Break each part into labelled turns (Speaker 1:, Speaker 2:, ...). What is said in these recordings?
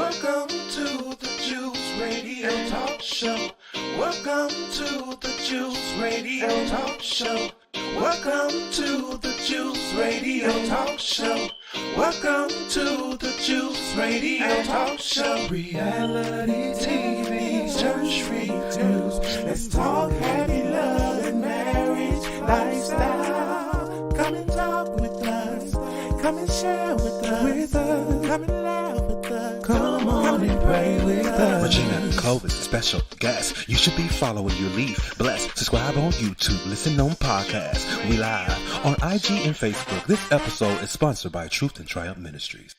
Speaker 1: Welcome to the Juice Radio Talk Show. Welcome to the Juice Radio Talk Show. Welcome to the Juice Radio Talk Show. Welcome to the Juice Radio Talk Show. Reality TV, church reviews. Let's talk happy love and marriage lifestyle. Come and talk with us. Come and share with us. Come and laugh with us. Come on and pray with us.
Speaker 2: Regina Clovis, special guest. You should be following your lead. Bless. Subscribe on YouTube. Listen on podcasts. We live on IG and Facebook. This episode is sponsored by Truth and Triumph Ministries.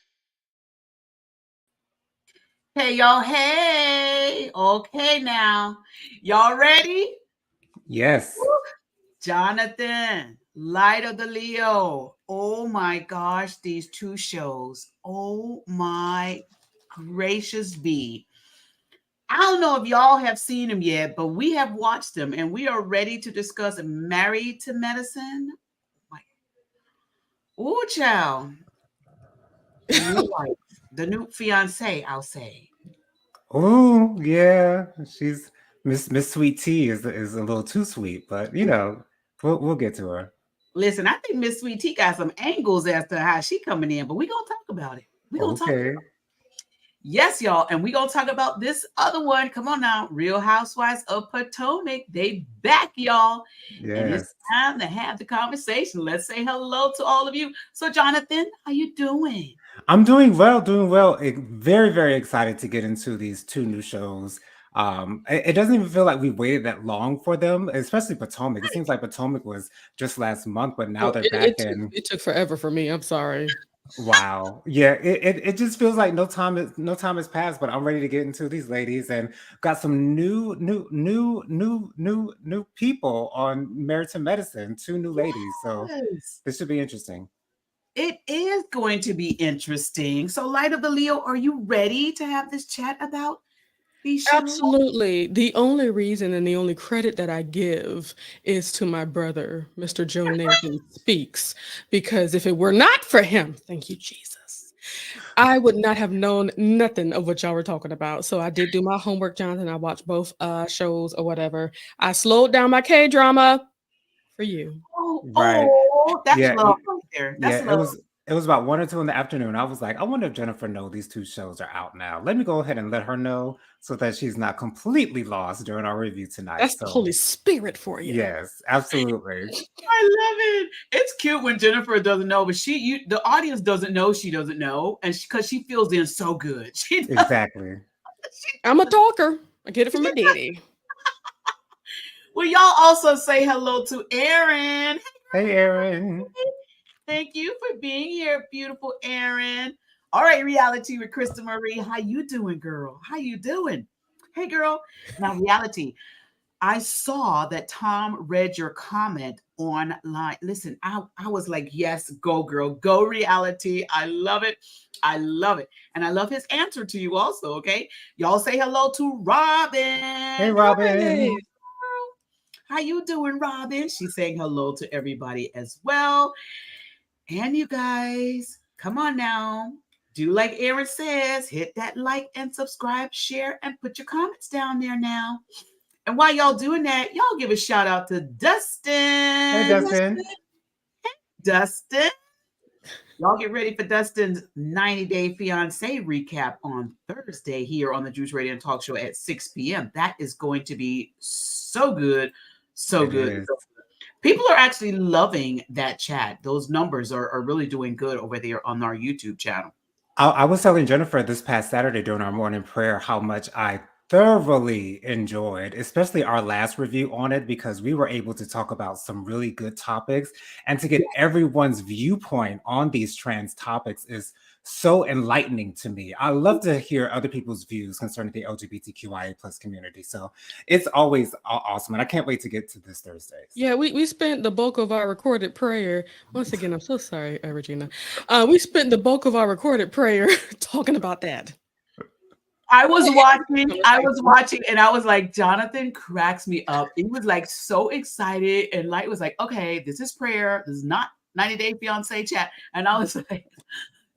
Speaker 3: Hey, y'all. Hey. Okay, now. Y'all ready?
Speaker 4: Yes.
Speaker 3: Woo. Jonathan, Light of the Leo. Oh my gosh, these two shows. Oh my gracious be. I don't know if y'all have seen them yet, but we have watched them and we are ready to discuss Married to Medicine. Oh, child. The new fiance, I'll say.
Speaker 4: Oh, yeah. She's Miss Sweet Tea is a little too sweet, but you know, we'll get to her.
Speaker 3: Listen, I think Miss Sweet Tea got some angles as to how she coming in, but we're gonna talk about it. We're gonna talk about it. Yes, y'all, and we're gonna talk about this other one. Come on now, Real Housewives of Potomac. They back, y'all.
Speaker 4: Yes.
Speaker 3: And it's time to have the conversation. Let's say hello to all of you. So, Jonathan, how you doing?
Speaker 4: I'm doing well. Very, very excited to get into these two new shows. It doesn't even feel like we waited that long for them, especially Potomac. It seems like Potomac was just last month, but now they're back in.
Speaker 5: It took forever for me. I'm sorry.
Speaker 4: Wow. Yeah, it just feels like no time has passed, but I'm ready to get into these ladies and got some new people on Married to Medicine, two new ladies. So this should be interesting.
Speaker 3: It is going to be interesting. So, Light of the Leo, are you ready to have this chat about these shows?
Speaker 5: Absolutely. The only reason and the only credit that I give is to my brother, Mr. Joe Nathan Speaks, because if it were not for him, thank you, Jesus, I would not have known nothing of what y'all were talking about. So I did do my homework, Jonathan. I watched both shows or whatever. I slowed down my K-drama for you.
Speaker 4: Right.
Speaker 3: That's love right there. That's love.
Speaker 4: It was about 1 or 2 in the afternoon. I was like, I wonder if Jennifer knows these two shows are out now. Let me go ahead and let her know so that she's not completely lost during our review tonight.
Speaker 5: That's the Holy Spirit for you.
Speaker 4: Yes, absolutely.
Speaker 3: I love it. It's cute when Jennifer doesn't know, but the audience doesn't know she doesn't know, and because she feels in so good.
Speaker 4: Exactly.
Speaker 5: I'm a talker. I get it from my daddy.
Speaker 3: Well, y'all also say hello to Erin.
Speaker 4: Hey, Erin.
Speaker 3: Thank you for being here, beautiful Erin. All right, Reality with Krista Marie. How you doing, girl? How you doing? Hey, girl. Now, Reality, I saw that Tom read your comment online. Listen, I was like, yes, go, girl. Go, Reality. I love it. I love it. And I love his answer to you also, okay? Y'all say hello to Robin.
Speaker 4: Hey, Robin.
Speaker 3: Hey. How you doing, Robin? She's saying hello to everybody as well. And you guys, come on now. Do like Erin says, hit that like and subscribe, share, and put your comments down there now. And while y'all doing that, y'all give a shout out to Dustin.
Speaker 4: Hey, Dustin.
Speaker 3: Hey, Dustin. Y'all get ready for Dustin's 90-Day Fiancé recap on Thursday here on the Juice Radio and Talk Show at 6 p.m. That is going to be so good. So good. People are actually loving that chat. Those numbers are really doing good over there on our YouTube channel.
Speaker 4: I was telling Jennifer this past Saturday during our morning prayer how much I thoroughly enjoyed, especially our last review on it, because we were able to talk about some really good topics, and to get everyone's viewpoint on these trans topics is so enlightening to me. I love to hear other people's views concerning the LGBTQIA plus community. So it's always awesome. And I can't wait to get to this Thursday.
Speaker 5: Yeah, we spent the bulk of our recorded prayer. Once again, I'm so sorry, Regina. We spent the bulk of our recorded prayer talking about that.
Speaker 3: I was watching and I was like, Jonathan cracks me up. He was like so excited, and Light was like, okay, this is prayer. This is not 90-Day Fiancé chat. And I was like,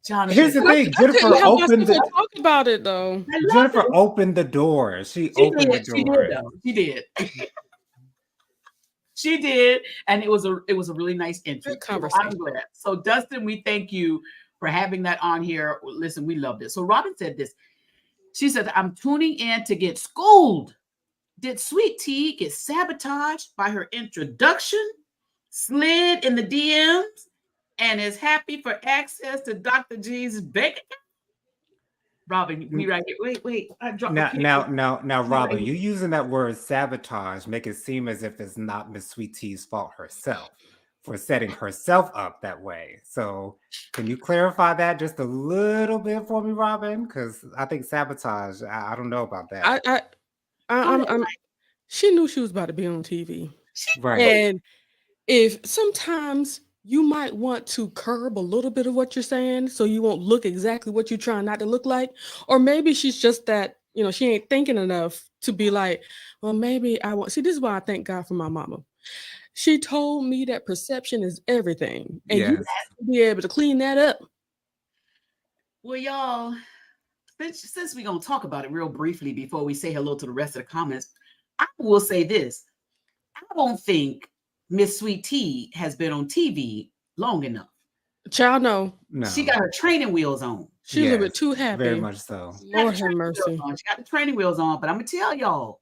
Speaker 3: Jonathan.
Speaker 4: Here's the thing.
Speaker 5: I couldn't help
Speaker 4: Opened
Speaker 5: myself from talking about it though.
Speaker 3: I love
Speaker 4: Jennifer
Speaker 3: it.
Speaker 4: opened the door. She
Speaker 3: She
Speaker 4: opened the
Speaker 3: did. She did
Speaker 4: door.
Speaker 3: though. She did. She did, and it was a really nice entry.
Speaker 5: Good
Speaker 3: So I'm
Speaker 5: conversation.
Speaker 3: glad. So Dustin, we thank you for having that on here. Listen, we loved it. So Robin said this. She said, "I'm tuning in to get schooled. Did Sweet Tea get sabotaged by her introduction? Slid in the DMs and is happy for access to Dr. G's bank account?" Robin, we right here. Wait. I dropped
Speaker 4: Now, Robin,
Speaker 3: right
Speaker 4: you using that word sabotage make it seem as if it's not Miss Sweet Tea's fault herself for setting herself up that way. So, can you clarify that just a little bit for me, Robin? Because I think sabotage. I don't know about that.
Speaker 5: I'm she knew she was about to be on TV.
Speaker 4: Right.
Speaker 5: And if sometimes you might want to curb a little bit of what you're saying so you won't look exactly what you're trying not to look like. Or maybe she's just that, she ain't thinking enough to be like, well, maybe I want. See, this is why I thank God for my mama. She told me that perception is everything. And you
Speaker 4: Yes.
Speaker 5: have to be able to clean that up.
Speaker 3: Well, y'all, since we're going to talk about it real briefly before we say hello to the rest of the comments, I will say this. I don't think Miss Sweet Tea has been on TV long enough.
Speaker 5: Child, no.
Speaker 3: She got her training wheels on.
Speaker 5: She's a little bit too happy.
Speaker 4: Very much so.
Speaker 5: Lord have mercy.
Speaker 3: She got the training wheels on, but I'm going to tell y'all,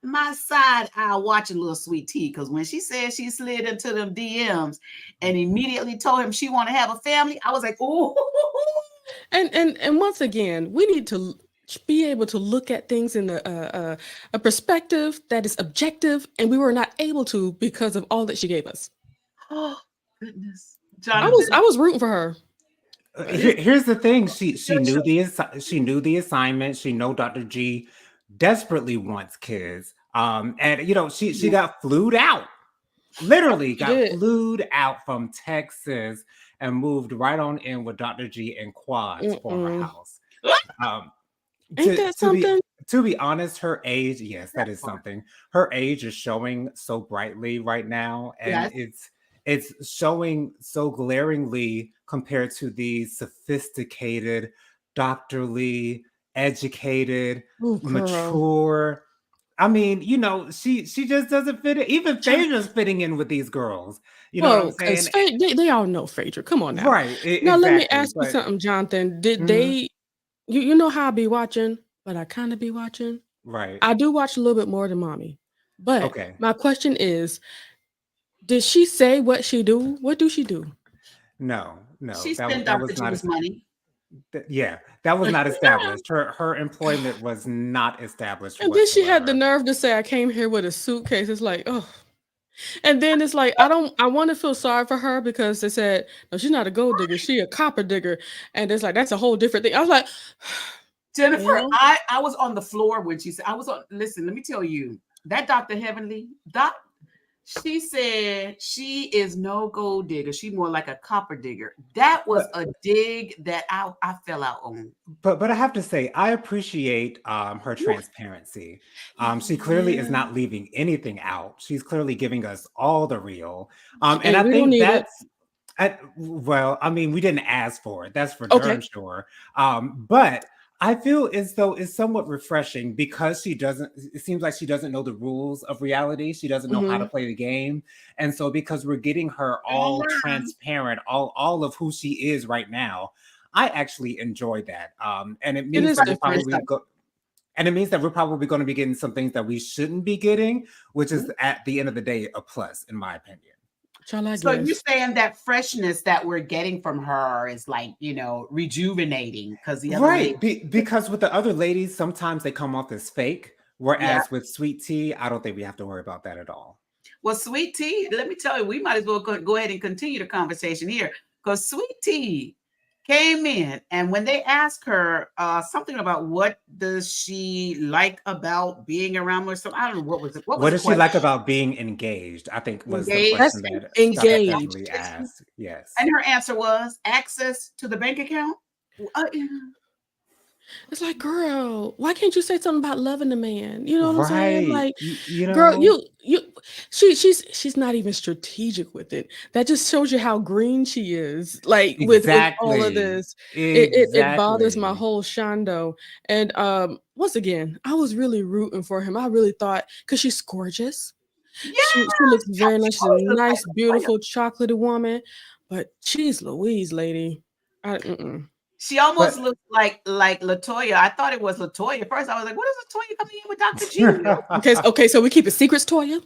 Speaker 3: my side eye watching little Sweet Tea, because when she said she slid into them DMs and immediately told him she want to have a family, I was like, oh.
Speaker 5: And once again, we need to be able to look at things in a perspective that is objective, and we were not able to because of all that she gave us.
Speaker 3: Oh goodness,
Speaker 5: I was rooting for her.
Speaker 4: Here's the thing: she knew the assignment. She know Dr. G desperately wants kids. And she got flued out. Literally got flued out from Texas and moved right on in with Dr. G in Quad's former house.
Speaker 5: Ain't that something?
Speaker 4: To be honest, her age, yes, that is something. Her age is showing so brightly right now, and it's showing so glaringly compared to the sophisticated, doctorly, educated, mature. I mean, she just doesn't fit in. Even Phaedra's fitting in with these girls. You know what I'm saying?
Speaker 5: They all know Phaedra. Come on now.
Speaker 4: Right.
Speaker 5: Now let me ask you something, Jonathan. Did they? You know how I be watching, but I kind of be watching.
Speaker 4: Right.
Speaker 5: I do watch a little bit more than mommy. But my question is, did she say what she do? What do she do?
Speaker 3: No. She spent Dr. G's money.
Speaker 4: That was not established. Her employment was not established.
Speaker 5: And then she had the nerve to say, I came here with a suitcase. It's like, oh. And then it's like, I want to feel sorry for her because they said, no, she's not a gold digger. She a copper digger. And it's like, that's a whole different thing. I was like,
Speaker 3: Jennifer, I was on the floor when she said, listen, let me tell you, that Dr. Heavenly, she said she is no gold digger. She's more like a copper digger. That was a dig that I fell out on.
Speaker 4: But I have to say, I appreciate her transparency. She clearly is not leaving anything out. She's clearly giving us all the real. And I think that's we didn't ask for it. That's for darn sure. But I feel as though it's somewhat refreshing because it seems like she doesn't know the rules of reality. She doesn't know how to play the game. And so because we're getting her all transparent, all of who she is right now, I actually enjoy that. And it means that we're probably going to be getting some things that we shouldn't be getting, which is at the end of the day, a plus, in my opinion.
Speaker 3: So you're saying that freshness that we're getting from her is like, rejuvenating because the other
Speaker 4: because with the other ladies, sometimes they come off as fake. Whereas with Sweet Tea, I don't think we have to worry about that at all.
Speaker 3: Well, Sweet Tea, let me tell you, we might as well go ahead and continue the conversation here because Sweet Tea came in, and when they asked her something about what does she like about being around or something, I don't know what was it.
Speaker 4: What does she like about being engaged? I think was the question that
Speaker 5: engaged
Speaker 4: asked. Yes,
Speaker 3: and her answer was access to the bank account.
Speaker 5: It's like, girl, why can't you say something about loving the man? You know what I'm saying? Like,
Speaker 4: you know,
Speaker 5: girl, you She's not even strategic with it. That just shows you how green she is. Like with all of
Speaker 4: Exactly.
Speaker 5: this, it bothers my
Speaker 4: Exactly.
Speaker 5: whole shondo. And once again, I was really rooting for him. I really thought because she's gorgeous.
Speaker 3: Yes,
Speaker 5: She looks very
Speaker 3: she
Speaker 5: nice. She's a
Speaker 3: always looks like
Speaker 5: nice,
Speaker 3: Latoya.
Speaker 5: beautiful, chocolatey woman. But she's Louise, lady. Mm-mm.
Speaker 3: She almost
Speaker 4: But
Speaker 3: looks like Latoya. I thought it was Latoya. First, I was like, "What is Latoya coming in with Dr. G?"
Speaker 5: Okay, so we keep it secrets, Toya.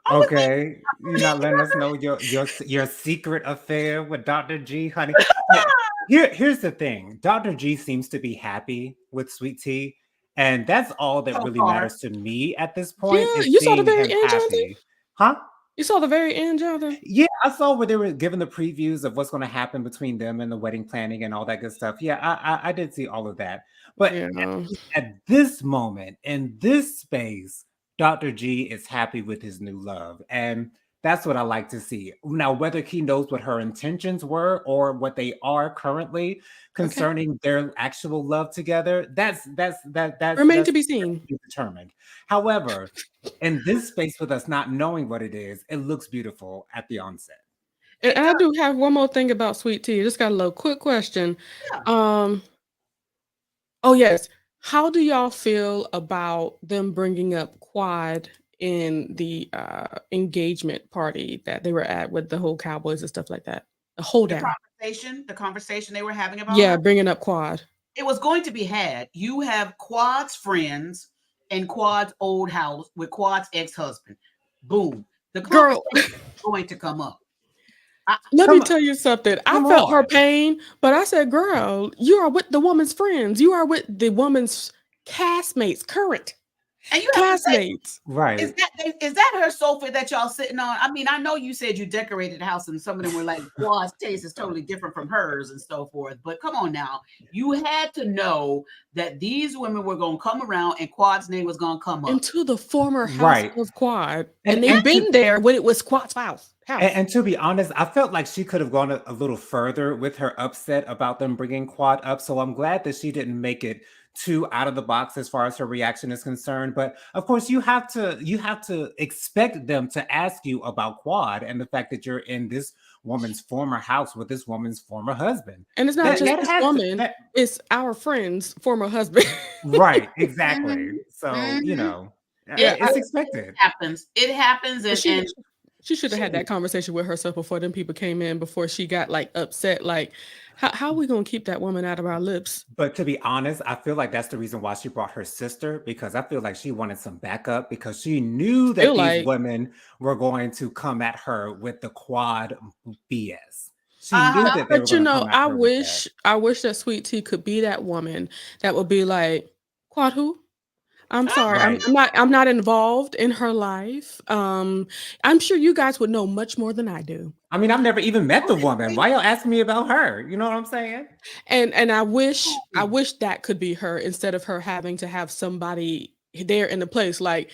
Speaker 3: Oh, we
Speaker 4: okay, you're not letting us know your secret affair with Dr. G, honey. But here's the thing. Dr. G seems to be happy with Sweet Tea, and that's all that
Speaker 3: so
Speaker 4: really
Speaker 3: far.
Speaker 4: matters to me at this
Speaker 5: Yeah,
Speaker 4: point is
Speaker 5: you saw the
Speaker 4: seeing
Speaker 5: very
Speaker 4: him
Speaker 5: end, Jonathan.
Speaker 4: happy. Huh?
Speaker 5: You saw the very end, Jonathan.
Speaker 4: Yeah, I saw where they were giving the previews of what's going to happen between them and the wedding planning and all that good stuff. Yeah, I did see all of that. But
Speaker 5: Yeah.
Speaker 4: at this moment, in this space, Dr. G is happy with his new love. And that's what I like to see. Now, whether he knows what her intentions were or what they are currently
Speaker 5: Okay.
Speaker 4: concerning their actual love together,
Speaker 5: Remain to
Speaker 4: that's
Speaker 5: be seen.
Speaker 4: determined. However, in this space with us not knowing what it is, it looks beautiful at the onset.
Speaker 5: And
Speaker 3: It
Speaker 5: I
Speaker 3: does.
Speaker 5: do have one more thing about Sweet Tea. Just got a little quick question.
Speaker 3: Yeah.
Speaker 5: Um, oh yes. How do y'all feel about them bringing up Quad in the engagement party that they were at with the whole Cowboys and stuff like that? The hold
Speaker 3: The
Speaker 5: down.
Speaker 3: conversation they were having about
Speaker 5: Yeah,
Speaker 3: her,
Speaker 5: bringing up Quad.
Speaker 3: it was going to be had. You have Quad's friends and Quad's old house with Quad's ex-husband. Boom. The
Speaker 5: Girl,
Speaker 3: conversation is going to come up.
Speaker 5: let me
Speaker 4: Come,
Speaker 5: tell you something. I
Speaker 4: come
Speaker 5: felt her
Speaker 4: on.
Speaker 5: pain, but I said, girl, you are with the woman's friends. You are with the woman's castmates, current
Speaker 3: And you have to say,
Speaker 5: castmates.
Speaker 4: Right.
Speaker 3: is that her sofa that y'all sitting on? I mean, I know you said you decorated the house, and some of them were like, Quad's taste is totally different from hers and so forth. But come on now, you had to know that these women were going to come around, and Quad's name was going to come up.
Speaker 5: Into the former house
Speaker 4: Right.
Speaker 5: of Quad.
Speaker 4: And
Speaker 5: And they've
Speaker 4: and
Speaker 5: been
Speaker 4: to
Speaker 5: there when it was Quad's house.
Speaker 4: and to be honest, I felt like she could have gone a little further with her upset about them bringing Quad up. So I'm glad that she didn't make it too out of the box as far as her reaction is concerned. But of course, you have to expect them to ask you about Quad and the fact that you're in this woman's former house with this woman's former husband.
Speaker 5: And it's not
Speaker 4: That
Speaker 5: just
Speaker 4: that
Speaker 5: this
Speaker 4: has to
Speaker 5: woman,
Speaker 4: that
Speaker 5: it's our friend's former husband.
Speaker 4: right, exactly.
Speaker 3: Mhm,
Speaker 4: So
Speaker 3: mhm.
Speaker 5: Yeah,
Speaker 3: It
Speaker 4: it's expected.
Speaker 3: happens. It happens,
Speaker 5: but
Speaker 3: and
Speaker 5: she should have had that
Speaker 3: shoot.
Speaker 5: conversation with herself before them people came in, before she got like upset. Like, how are we gonna keep that woman out of our lips?
Speaker 4: But to be honest, I feel like that's the reason why she brought her sister because I feel like she wanted some backup because she knew that
Speaker 5: Feel
Speaker 4: these
Speaker 5: like,
Speaker 4: women were going to come at her with the quad BS. She knew
Speaker 3: Uh-huh.
Speaker 4: that they were
Speaker 5: but
Speaker 4: going to come at
Speaker 5: I
Speaker 4: her with that.
Speaker 5: wish, that Sweet Tea could be that woman that would be like, Quad who? I'm sorry.
Speaker 4: Right.
Speaker 5: I'm not involved in her life. I'm sure you guys would know much more than I do.
Speaker 4: I mean, I've never even met the woman.
Speaker 3: Honestly,
Speaker 4: Why y'all asking me about her? You know what I'm saying?
Speaker 5: And I wish that could be her instead of her having to have somebody there in the place. Like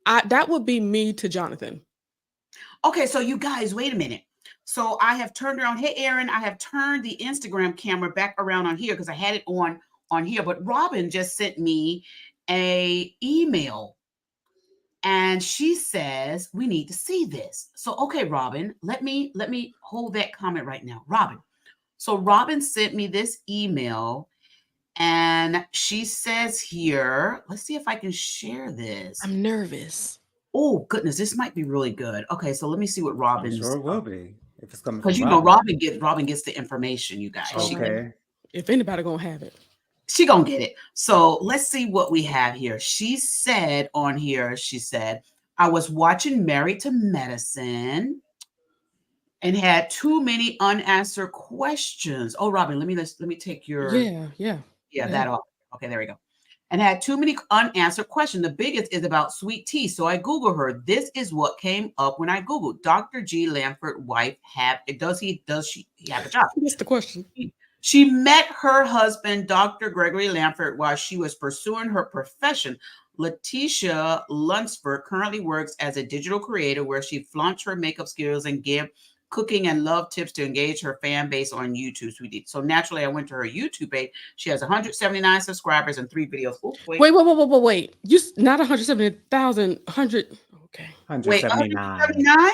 Speaker 5: that would be me to Jonathan.
Speaker 3: okay, so you guys, wait a minute. So I have turned around. Hey, Aaron, I have turned the Instagram camera back around on here because I had it on here. But Robin just sent me a email, and she says we need to see this. So okay, Robin, let me hold that comment right now, Robin. So Robin sent me this email, and she says here, let's see if I can share this.
Speaker 5: I'm nervous.
Speaker 3: Oh goodness, this might be really good. Okay, so let me see what
Speaker 4: I'm sure
Speaker 3: Robin's,
Speaker 4: it will be if it's coming
Speaker 3: because
Speaker 4: from
Speaker 3: you know
Speaker 4: Robin.
Speaker 3: Robin gets the information. You guys,
Speaker 5: Oh,
Speaker 4: Okay.
Speaker 5: if anybody gonna have it.
Speaker 3: she gonna get it. So let's see what we have here. She said on here, she said, I was watching Married to Medicine and had too many unanswered questions. Oh, Robin, let me take your
Speaker 5: Yeah.
Speaker 3: that off. Okay, there we go. And had too many unanswered questions. The biggest is about Sweet Tea. So I Googled her. This is what came up when I Googled Dr. G. Lanford wife does she have a job?
Speaker 5: That's the question.
Speaker 3: She met her husband, Dr. Gregory Lanford, while she was pursuing her profession. Letitia Lunsford currently works as a digital creator where she flaunts her makeup skills and give cooking and love tips to engage her fan base on YouTube, sweetie. So naturally, I went to her YouTube page. She has 179 subscribers and 3 videos. Oops, wait.
Speaker 5: Wait. You not 170,000, 100. Okay.
Speaker 3: Wait,
Speaker 4: 179.
Speaker 3: 179?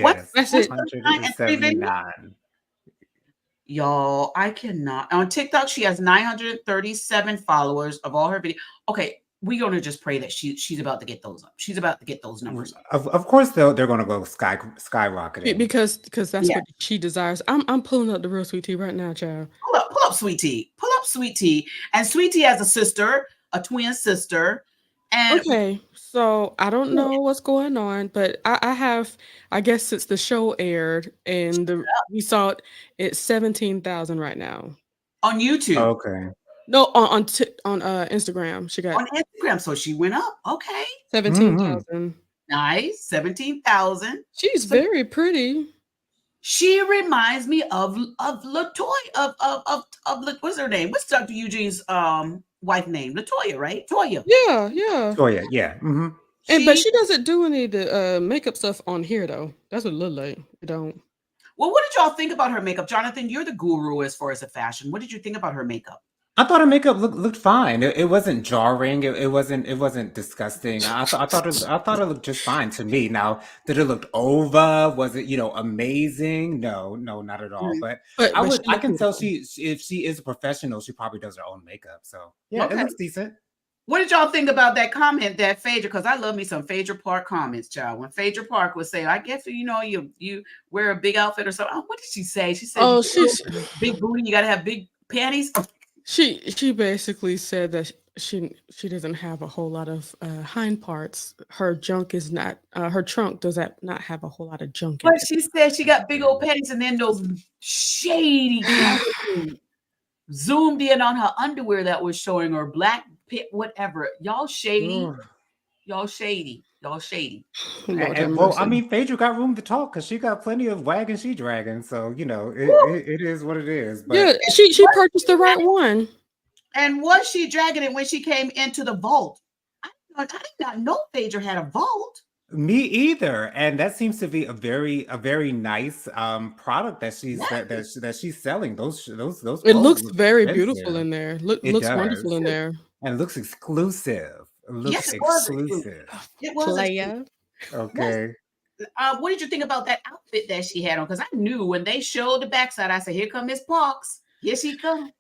Speaker 3: What's
Speaker 4: Yes,
Speaker 5: That's it.
Speaker 3: 179 and 3 videos?
Speaker 4: 179.
Speaker 3: Y'all, I cannot. On TikTok, she has 937 followers of all her videos. Okay, we're gonna just pray that she's about to get those up. She's about to get those numbers up.
Speaker 4: Of course they're gonna go skyrocketing.
Speaker 5: Because that's
Speaker 3: Yeah.
Speaker 5: what she desires. I'm pulling up the real sweet tea right now, child.
Speaker 3: Pull up Sweet Tea. Pull up Sweet Tea. And Sweet Tea has a sister, a twin sister. And
Speaker 5: Okay, so I don't know what's going on, but I have, I guess since the show aired and we saw it, it's 17,000 right now.
Speaker 3: on YouTube,
Speaker 4: Okay.
Speaker 5: No, on Instagram, she got
Speaker 3: on Instagram. So she went up. Okay.
Speaker 5: 17,000.
Speaker 3: Nice. 17,000.
Speaker 5: She's
Speaker 3: So
Speaker 5: very pretty.
Speaker 3: she reminds me of Latoya what's her name? What's Dr. Eugene's wife name? Latoya, right? Toya.
Speaker 5: Yeah, yeah.
Speaker 4: Oh yeah, yeah.
Speaker 5: But
Speaker 3: She
Speaker 5: she doesn't do any of the makeup stuff on here though. That's what it look like. It don't.
Speaker 3: Well, what did y'all think about her makeup? Jonathan, you're the guru as far as the fashion. What did you think about her makeup?
Speaker 4: I thought her makeup looked fine. It wasn't jarring. It wasn't disgusting. I thought it looked just fine to me. Now, did it look over? Was it amazing? No, not at all.
Speaker 3: Mhm.
Speaker 4: But
Speaker 5: But she
Speaker 4: I
Speaker 5: look
Speaker 4: can tell
Speaker 5: beautiful.
Speaker 4: if she is a professional, she probably does her own makeup. So yeah, it
Speaker 3: Okay.
Speaker 4: looks decent.
Speaker 3: What did y'all think about that comment that Phaedra? Because I love me some Phaedra Park comments, child. When Phaedra Park was saying, I guess you wear a big outfit or something. Oh, what did she say? She said,
Speaker 5: Oh,
Speaker 3: you big booty, you gotta have big panties.
Speaker 5: she basically said that she doesn't have a whole lot of hind parts. Her junk is not her trunk does not have a whole lot of junk in
Speaker 3: But
Speaker 5: it.
Speaker 3: she said she got big old panties, and then those shady cameras zoomed in on her underwear that was showing her black pit, whatever. Y'all shady.
Speaker 4: Ugh.
Speaker 3: Y'all shady. Y'all shady.
Speaker 5: Lord have
Speaker 4: Well, I
Speaker 5: mercy.
Speaker 4: mean, Phaedra got room to talk because she got plenty of wagon she dragging. So
Speaker 3: Woo!
Speaker 4: it is what it is.
Speaker 5: Yeah,
Speaker 4: But
Speaker 5: she purchased the right one.
Speaker 3: And was she dragging it when she came into the vault? I did not know Phaedra had a vault.
Speaker 4: me either, and that seems to be a very nice product that she's selling. Those
Speaker 5: It
Speaker 4: clothes
Speaker 5: looks
Speaker 4: look
Speaker 5: very beautiful
Speaker 4: expensive.
Speaker 5: in there.
Speaker 4: It
Speaker 5: Looks wonderful
Speaker 4: does,
Speaker 5: in there.
Speaker 4: and it looks exclusive. It looks
Speaker 3: Yes, it was exclusive.
Speaker 4: exclusive.
Speaker 3: It was exclusive.
Speaker 5: Player.
Speaker 4: Okay.
Speaker 3: What did you think about that outfit that she had on? Because I knew when they showed the backside, I said, "Here come Miss Parks. Here she come."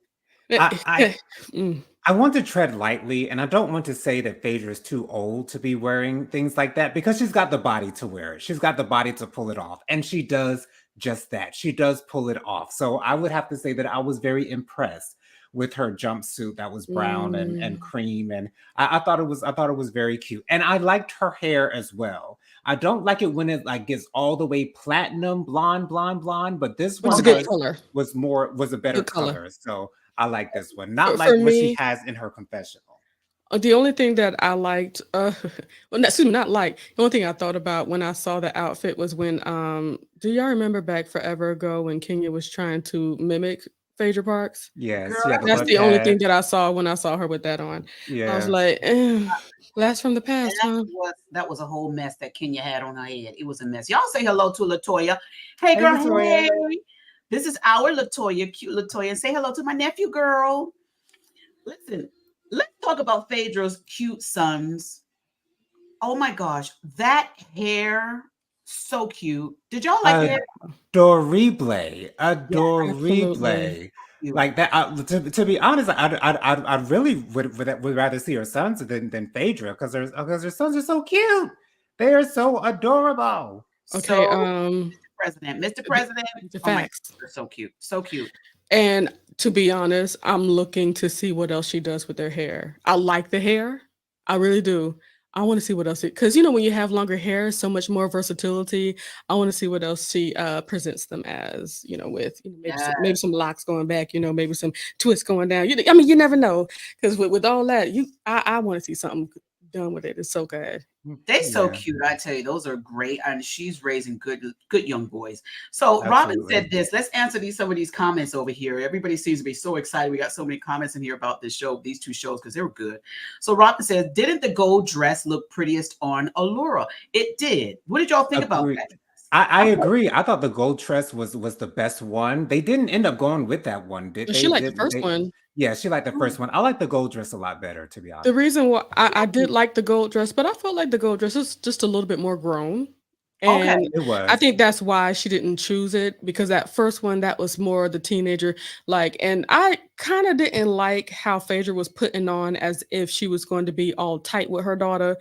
Speaker 4: I
Speaker 5: Mm.
Speaker 4: I want to tread lightly, and I don't want to say that Phaedra is too old to be wearing things like that because she's got the body to wear it. She's got the body to pull it off, and she does just that. She does pull it off. So I would have to say that I was very impressed with her jumpsuit that was brown and
Speaker 5: Mm.
Speaker 4: cream, and I thought it was very cute, and I liked her hair as well. I don't like it when it like gets all the way platinum blonde, but this
Speaker 5: But it's a
Speaker 4: one
Speaker 5: good color.
Speaker 4: was a better
Speaker 5: Good color.
Speaker 4: color. So I like this one, not
Speaker 5: For
Speaker 4: like what she
Speaker 5: me,
Speaker 4: has in her confessional.
Speaker 5: the only thing that I liked, well, excuse me, not like. The only thing I thought about when I saw the outfit was when, do y'all remember back forever ago when Kenya was trying to mimic Phaedra Parks?
Speaker 4: Yes,
Speaker 3: Girl,
Speaker 4: she had
Speaker 3: that
Speaker 4: the
Speaker 3: was
Speaker 5: That's
Speaker 4: butt
Speaker 5: the only thing
Speaker 4: pad.
Speaker 5: that I saw when I saw her with that on. I was
Speaker 4: Yeah.
Speaker 5: like, blast from the past, huh?
Speaker 3: that was a whole mess that Kenya had on her head. It was a mess. Y'all say hello to Latoya. Hey,
Speaker 4: Hey,
Speaker 3: girl.
Speaker 4: Latoya.
Speaker 3: Hey. This is our Latoya, cute Latoya. And say hello to my nephew, girl. Listen, let's talk about Phaedra's cute sons. Oh my gosh, that hair, so cute. Did y'all like the hair?
Speaker 4: Adorable,
Speaker 5: Absolutely.
Speaker 4: adorable.
Speaker 3: Cute.
Speaker 4: Like that. To be honest, I really would rather see her sons than Phaedra because her sons are so cute. They are so adorable.
Speaker 5: Okay,
Speaker 3: So, Mr. President.
Speaker 5: the
Speaker 3: Oh my
Speaker 5: facts.
Speaker 3: God, they're so cute, so cute.
Speaker 5: And to be honest, I'm looking to see what else she does with their hair. I like the hair. I really do. I want to see what else because when you have longer hair, so much more versatility. I want to see what else she presents them as, with maybe some locks going back, maybe some twists going down. I mean, you never know because with all that, I want to see something done with it. It's so good.
Speaker 3: They so
Speaker 4: Yeah,
Speaker 3: cute. I tell you, those are great, and she's raising good young boys. So Robin said
Speaker 4: absolutely.
Speaker 3: this. Let's answer some of these comments over here. Everybody seems to be so excited. We got so many comments in here about this show, these two shows, because they were good. So Robin says, "Didn't the gold dress look prettiest on Allura?" It did. What did y'all think about
Speaker 4: Agree.
Speaker 3: that?
Speaker 4: I agree. I thought the gold tress was the best one. They didn't end up going with that one, did
Speaker 5: But she
Speaker 4: they?
Speaker 5: liked the first one.
Speaker 4: Yeah, she liked the first one. I like the gold dress a lot better, to be
Speaker 5: The
Speaker 4: honest.
Speaker 5: reason why I did like the gold dress, but I felt like the gold dress is just a little bit more grown.
Speaker 3: Okay.
Speaker 5: And
Speaker 4: It
Speaker 5: I
Speaker 4: was.
Speaker 5: think that's why she didn't choose it because that first one that was more the teenager like, and I kind of didn't like how Phaedra was putting on as if she was going to be all tight with her daughter.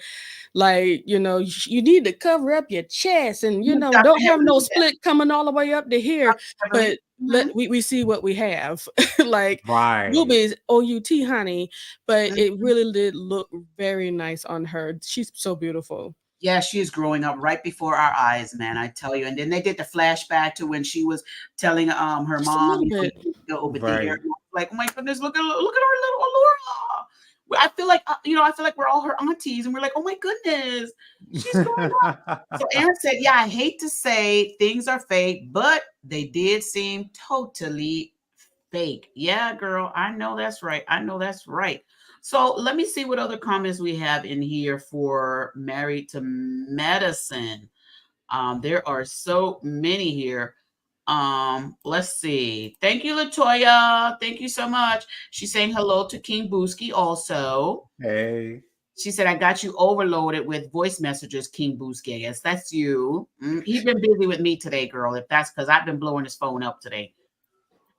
Speaker 5: Like, you need to cover up your chest and,
Speaker 3: Dr.
Speaker 5: don't have no
Speaker 3: Heavenly, yes.
Speaker 5: split coming all the way up to here.
Speaker 3: Dr. Heavenly.
Speaker 5: But we see what we have. Like,
Speaker 4: Right.
Speaker 5: boobies, OUT, honey. But it really did look very nice on her. She's so beautiful.
Speaker 3: Yeah, she is growing up right before our eyes, man. I tell you. And then they did the flashback to when she was telling her
Speaker 5: Just a
Speaker 3: mom,
Speaker 5: little bit.
Speaker 3: go over there.
Speaker 4: Right.
Speaker 3: And I was like, oh my goodness, look at our little Allura. I feel like I feel like we're all her aunties, and we're like, oh my goodness, she's growing up. So Aaron said, yeah, I hate to say things are fake, but they did seem totally fake. Yeah, girl, I know that's right. I know that's right. So let me see what other comments we have in here for Married to Medicine. There are so many here. Let's see. Thank you, Latoya. Thank you so much. She's saying hello to King Booski also.
Speaker 4: Hey.
Speaker 3: She said, I got you overloaded with voice messages, King Booski. I guess that's you. He's been busy with me today, girl. If that's because I've been blowing his phone up today.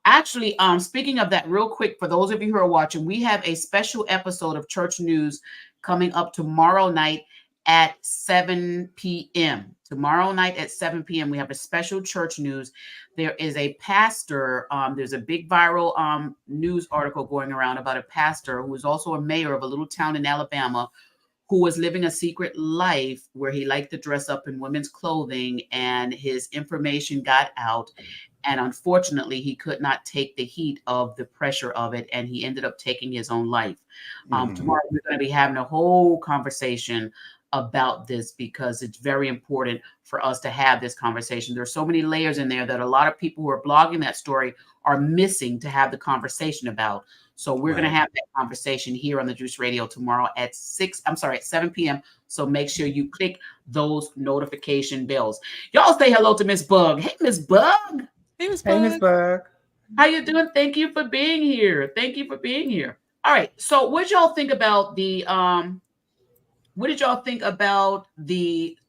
Speaker 3: Actually, speaking of that, real quick, for those of you who are watching, we have a special episode of Church News coming up tomorrow night at 7 p.m. Tomorrow night at 7 p.m., we have a special Church News. There is a pastor. There's a big viral news article going around about a pastor who is also a mayor of a little town in Alabama who was living a secret life where he liked to dress up in women's clothing, and his information got out. And unfortunately, he could not take the heat of the pressure of it, and he ended up taking his own life. Tomorrow, we're going to be having a whole conversation about this because it's very important for us to have this conversation. There's so many layers in there that a lot of people who are blogging that story are missing to have the conversation about. So we're going to have that conversation here on the Juice Radio tomorrow at 7 p.m. So make sure you click those notification bells. Y'all say hello to Miss Bug. Hey, Miss Bug.
Speaker 5: Hey, Miss
Speaker 4: Hey, Miss
Speaker 5: Bug.
Speaker 4: Bug.
Speaker 3: How you doing? Thank you for being here. Thank you for being here. All right. So what did y'all think about the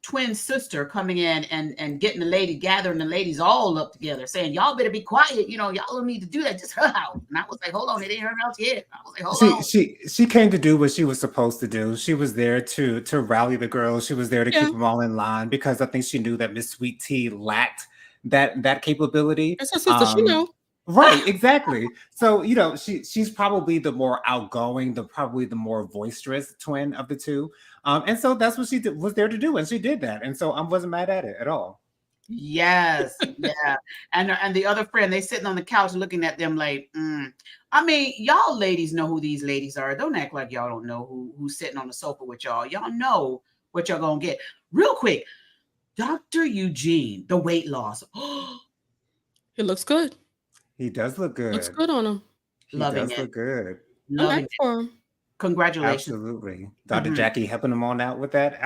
Speaker 3: twin sister coming in and getting gathering the ladies all up together, saying, y'all better be quiet. Y'all don't need to do that. Just her house. And I was like, hold on, it ain't her house yet. I was like, hold on.
Speaker 4: She came to do what she was supposed to do. She was there to rally the girls. She was there to keep them all in line because I think she knew that Miss Sweet Tea lacked that capability.
Speaker 5: It's her sister, she know.
Speaker 4: Right, exactly. So she's probably the more outgoing, probably the more boisterous twin of the two, and so that's what she was there to do, and she did that, and so I wasn't mad at it at all.
Speaker 3: Yes, yeah, and the other friend, they sitting on the couch looking at them like, I mean, y'all ladies know who these ladies are. Don't act like y'all don't know who's sitting on the sofa with y'all. Y'all know what y'all gonna get. Real quick, Dr. Eugene, the weight loss.
Speaker 5: It looks good.
Speaker 4: He does look good.
Speaker 5: Looks good on him.
Speaker 3: Loving it.
Speaker 4: Look good.
Speaker 3: Loving it.
Speaker 5: For him.
Speaker 3: Congratulations.
Speaker 4: Absolutely. Dr. Jackie helping him on out with that.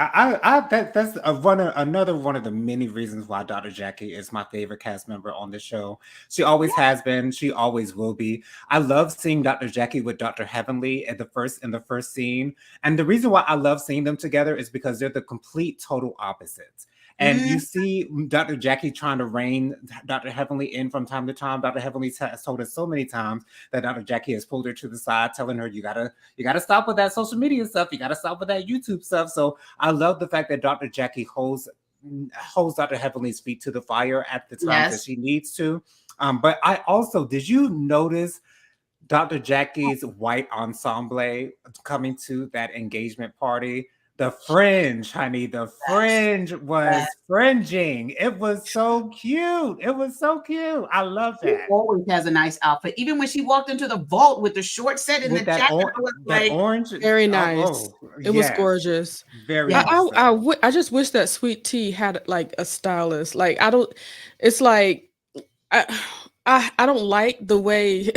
Speaker 4: That's another one of the many reasons why Dr. Jackie is my favorite cast member on the show. She always has been. She always will be. I love seeing Dr. Jackie with Dr. Heavenly in the first scene. And the reason why I love seeing them together is because they're the complete total opposites. And you see Dr. Jackie trying to rein Dr. Heavenly in from time to time. Dr. Heavenly has told us so many times that Dr. Jackie has pulled her to the side, telling her, you gotta stop with that social media stuff. You gotta stop with that YouTube stuff. So I love the fact that Dr. Jackie holds Dr. Heavenly's feet to the fire at the times that she needs to. But I also, did you notice Dr. Jackie's white ensemble coming to that engagement party? The fringe, honey, the fringe was fringing. It was so cute. It was so cute. I love that.
Speaker 3: She always has a nice outfit. Even when she walked into the vault with the short set and
Speaker 4: with
Speaker 3: the
Speaker 4: that
Speaker 3: jacket,
Speaker 4: that orange.
Speaker 5: Very nice. It was gorgeous.
Speaker 4: Very
Speaker 5: nice.
Speaker 4: nice.
Speaker 5: I just wish that Sweet Tea had like a stylist. Like it's like I don't like the way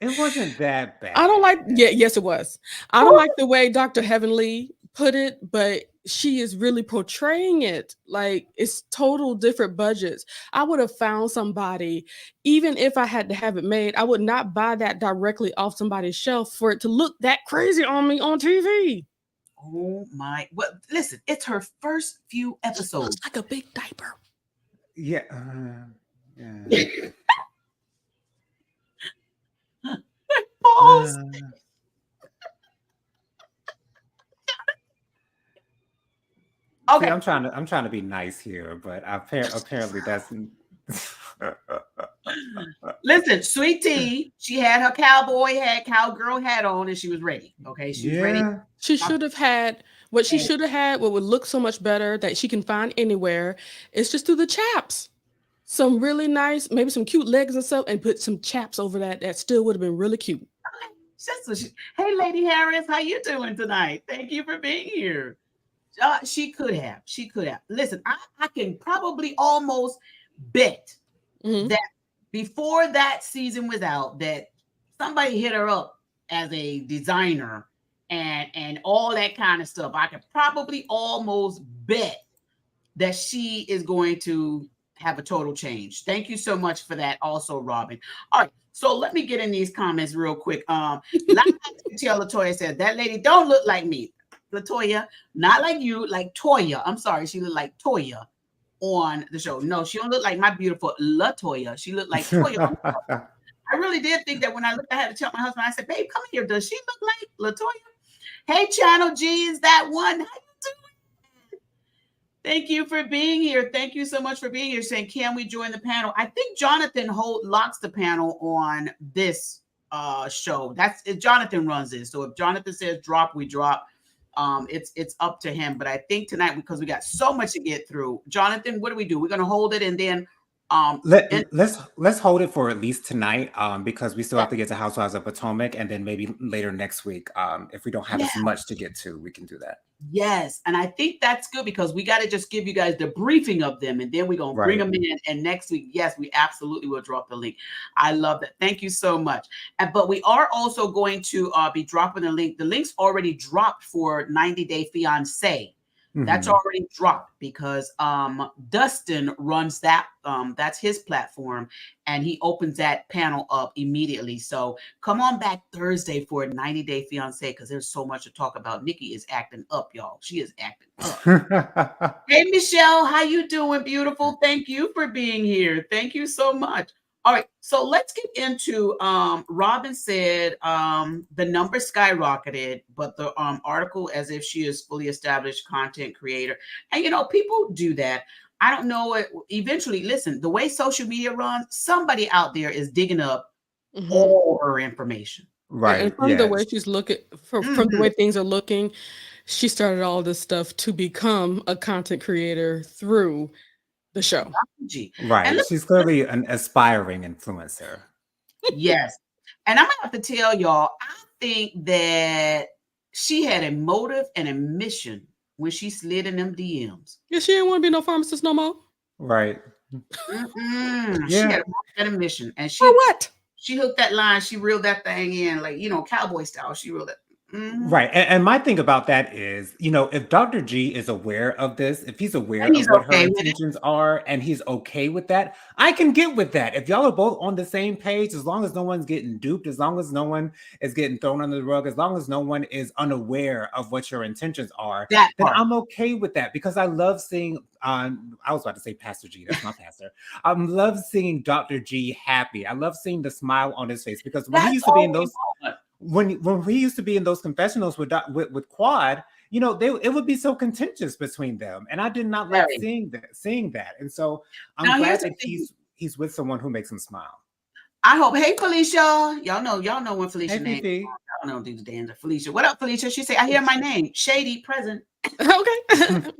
Speaker 4: it wasn't that bad.
Speaker 5: I don't like yes it was. I don't like the way Dr. Heavenly put it, but she is really portraying it like it's total different budgets. I would have found somebody, even if I had to have it made, I would not buy that directly off somebody's shelf for it to look that crazy on me on TV.
Speaker 3: Oh my! Well, listen, it's her first few
Speaker 5: It
Speaker 3: episodes.
Speaker 5: looks like a big diaper.
Speaker 4: Yeah. Yeah.
Speaker 3: Pause. Okay.
Speaker 4: See, I'm trying to be nice here, but apparently that's.
Speaker 3: Listen, Sweet Tea, she had her cowboy hat, cowgirl hat on, and she was ready. Okay, she was ready.
Speaker 4: Yeah.
Speaker 5: She should have had what she should have had, what would look so much better that she can find anywhere. It's just do the chaps. Some really nice, maybe some cute legs and stuff, and put some chaps over that. That still would have been really cute.
Speaker 3: Hey, Lady Harris, how you doing tonight? Thank you for being here. She could have. Listen, I can probably almost bet that before that season was out, that somebody hit her up as a designer and all that kind of stuff. I could probably almost bet that she is going to have a total change. Thank you so much for that also, Robin. All right, so let me get in these comments real quick. Latoya said, that lady don't look like me. Latoya, not like you, like Toya. I'm sorry, she looked like Toya on the show. No, she don't look like my beautiful Latoya. She looked like Toya. I really did think that when I looked, I had to tell my husband, I said, babe, come here. Does she look like Latoya? Hey, Channel G, is that one? How you doing? Thank you for being here. Thank you so much for being here. Saying, can we join the panel? I think Jonathan locks the panel on this show. That's if Jonathan runs it. So if Jonathan says drop, we drop. It's up to him. But I think tonight, because we got so much to get through, Jonathan, what do we do? We're gonna hold it and then
Speaker 4: let's hold it for at least tonight, because we still have to get to Housewives of Potomac, and then maybe later next week, if we don't have as much to get to, we can do that.
Speaker 3: Yes, and I think that's good because we got to just give you guys the briefing of them, and then we're gonna bring them in. And next week, yes, we absolutely will drop the link. I love that. Thank you so much. But we are also going to be dropping the link. The link's already dropped for 90 Day Fiancé. That's already dropped because Dustin runs that. That's his platform, and he opens that panel up immediately. So come on back Thursday for 90 Day Fiancé because there's so much to talk about. Nikki is acting up, y'all. She is acting up. Hey, Michelle, how you doing, beautiful? Thank you for being here. Thank you so much. All right, so let's get into Robin said the number skyrocketed, but the article as if she is fully established content creator. And, you know, people do that. I don't know. Eventually, listen, the way social media runs, somebody out there is digging up all her information.
Speaker 4: Right.
Speaker 5: And from the way she's looking, from the way things are looking, she started all this stuff to become a content creator through the show.
Speaker 4: Right. And she's clearly an aspiring influencer.
Speaker 3: Yes. And I'm gonna have to tell y'all, I think that she had a motive and a mission when she slid in them DMs.
Speaker 5: Yeah, she didn't want to be no pharmacist no more.
Speaker 4: Right.
Speaker 3: Yeah. She had a mission. And
Speaker 5: for what?
Speaker 3: She hooked that line, she reeled that thing in, like, you know, cowboy style. She reeled it.
Speaker 4: Right. And my thing about that is, you know, if Dr. G is aware of this, if he's aware of what her intentions are and he's okay with that, I can get with that. If y'all are both on the same page, as long as no one's getting duped, as long as no one is getting thrown under the rug, as long as no one is unaware of what your intentions are, then I'm okay with that because I love seeing, I was about to say Pastor G, that's my pastor. I love seeing Dr. G happy. I love seeing the smile on his face because when he used to be in those... When we used to be in those confessionals with Quad, you know, it would be so contentious between them, and I did not like seeing that. And so I'm glad that he's with someone who makes him smile.
Speaker 3: I hope. Hey, Felicia, y'all know when Felicia name. I don't know these damn Felicia. What up, Felicia? She say, I hear my name. Shady present.
Speaker 5: Okay.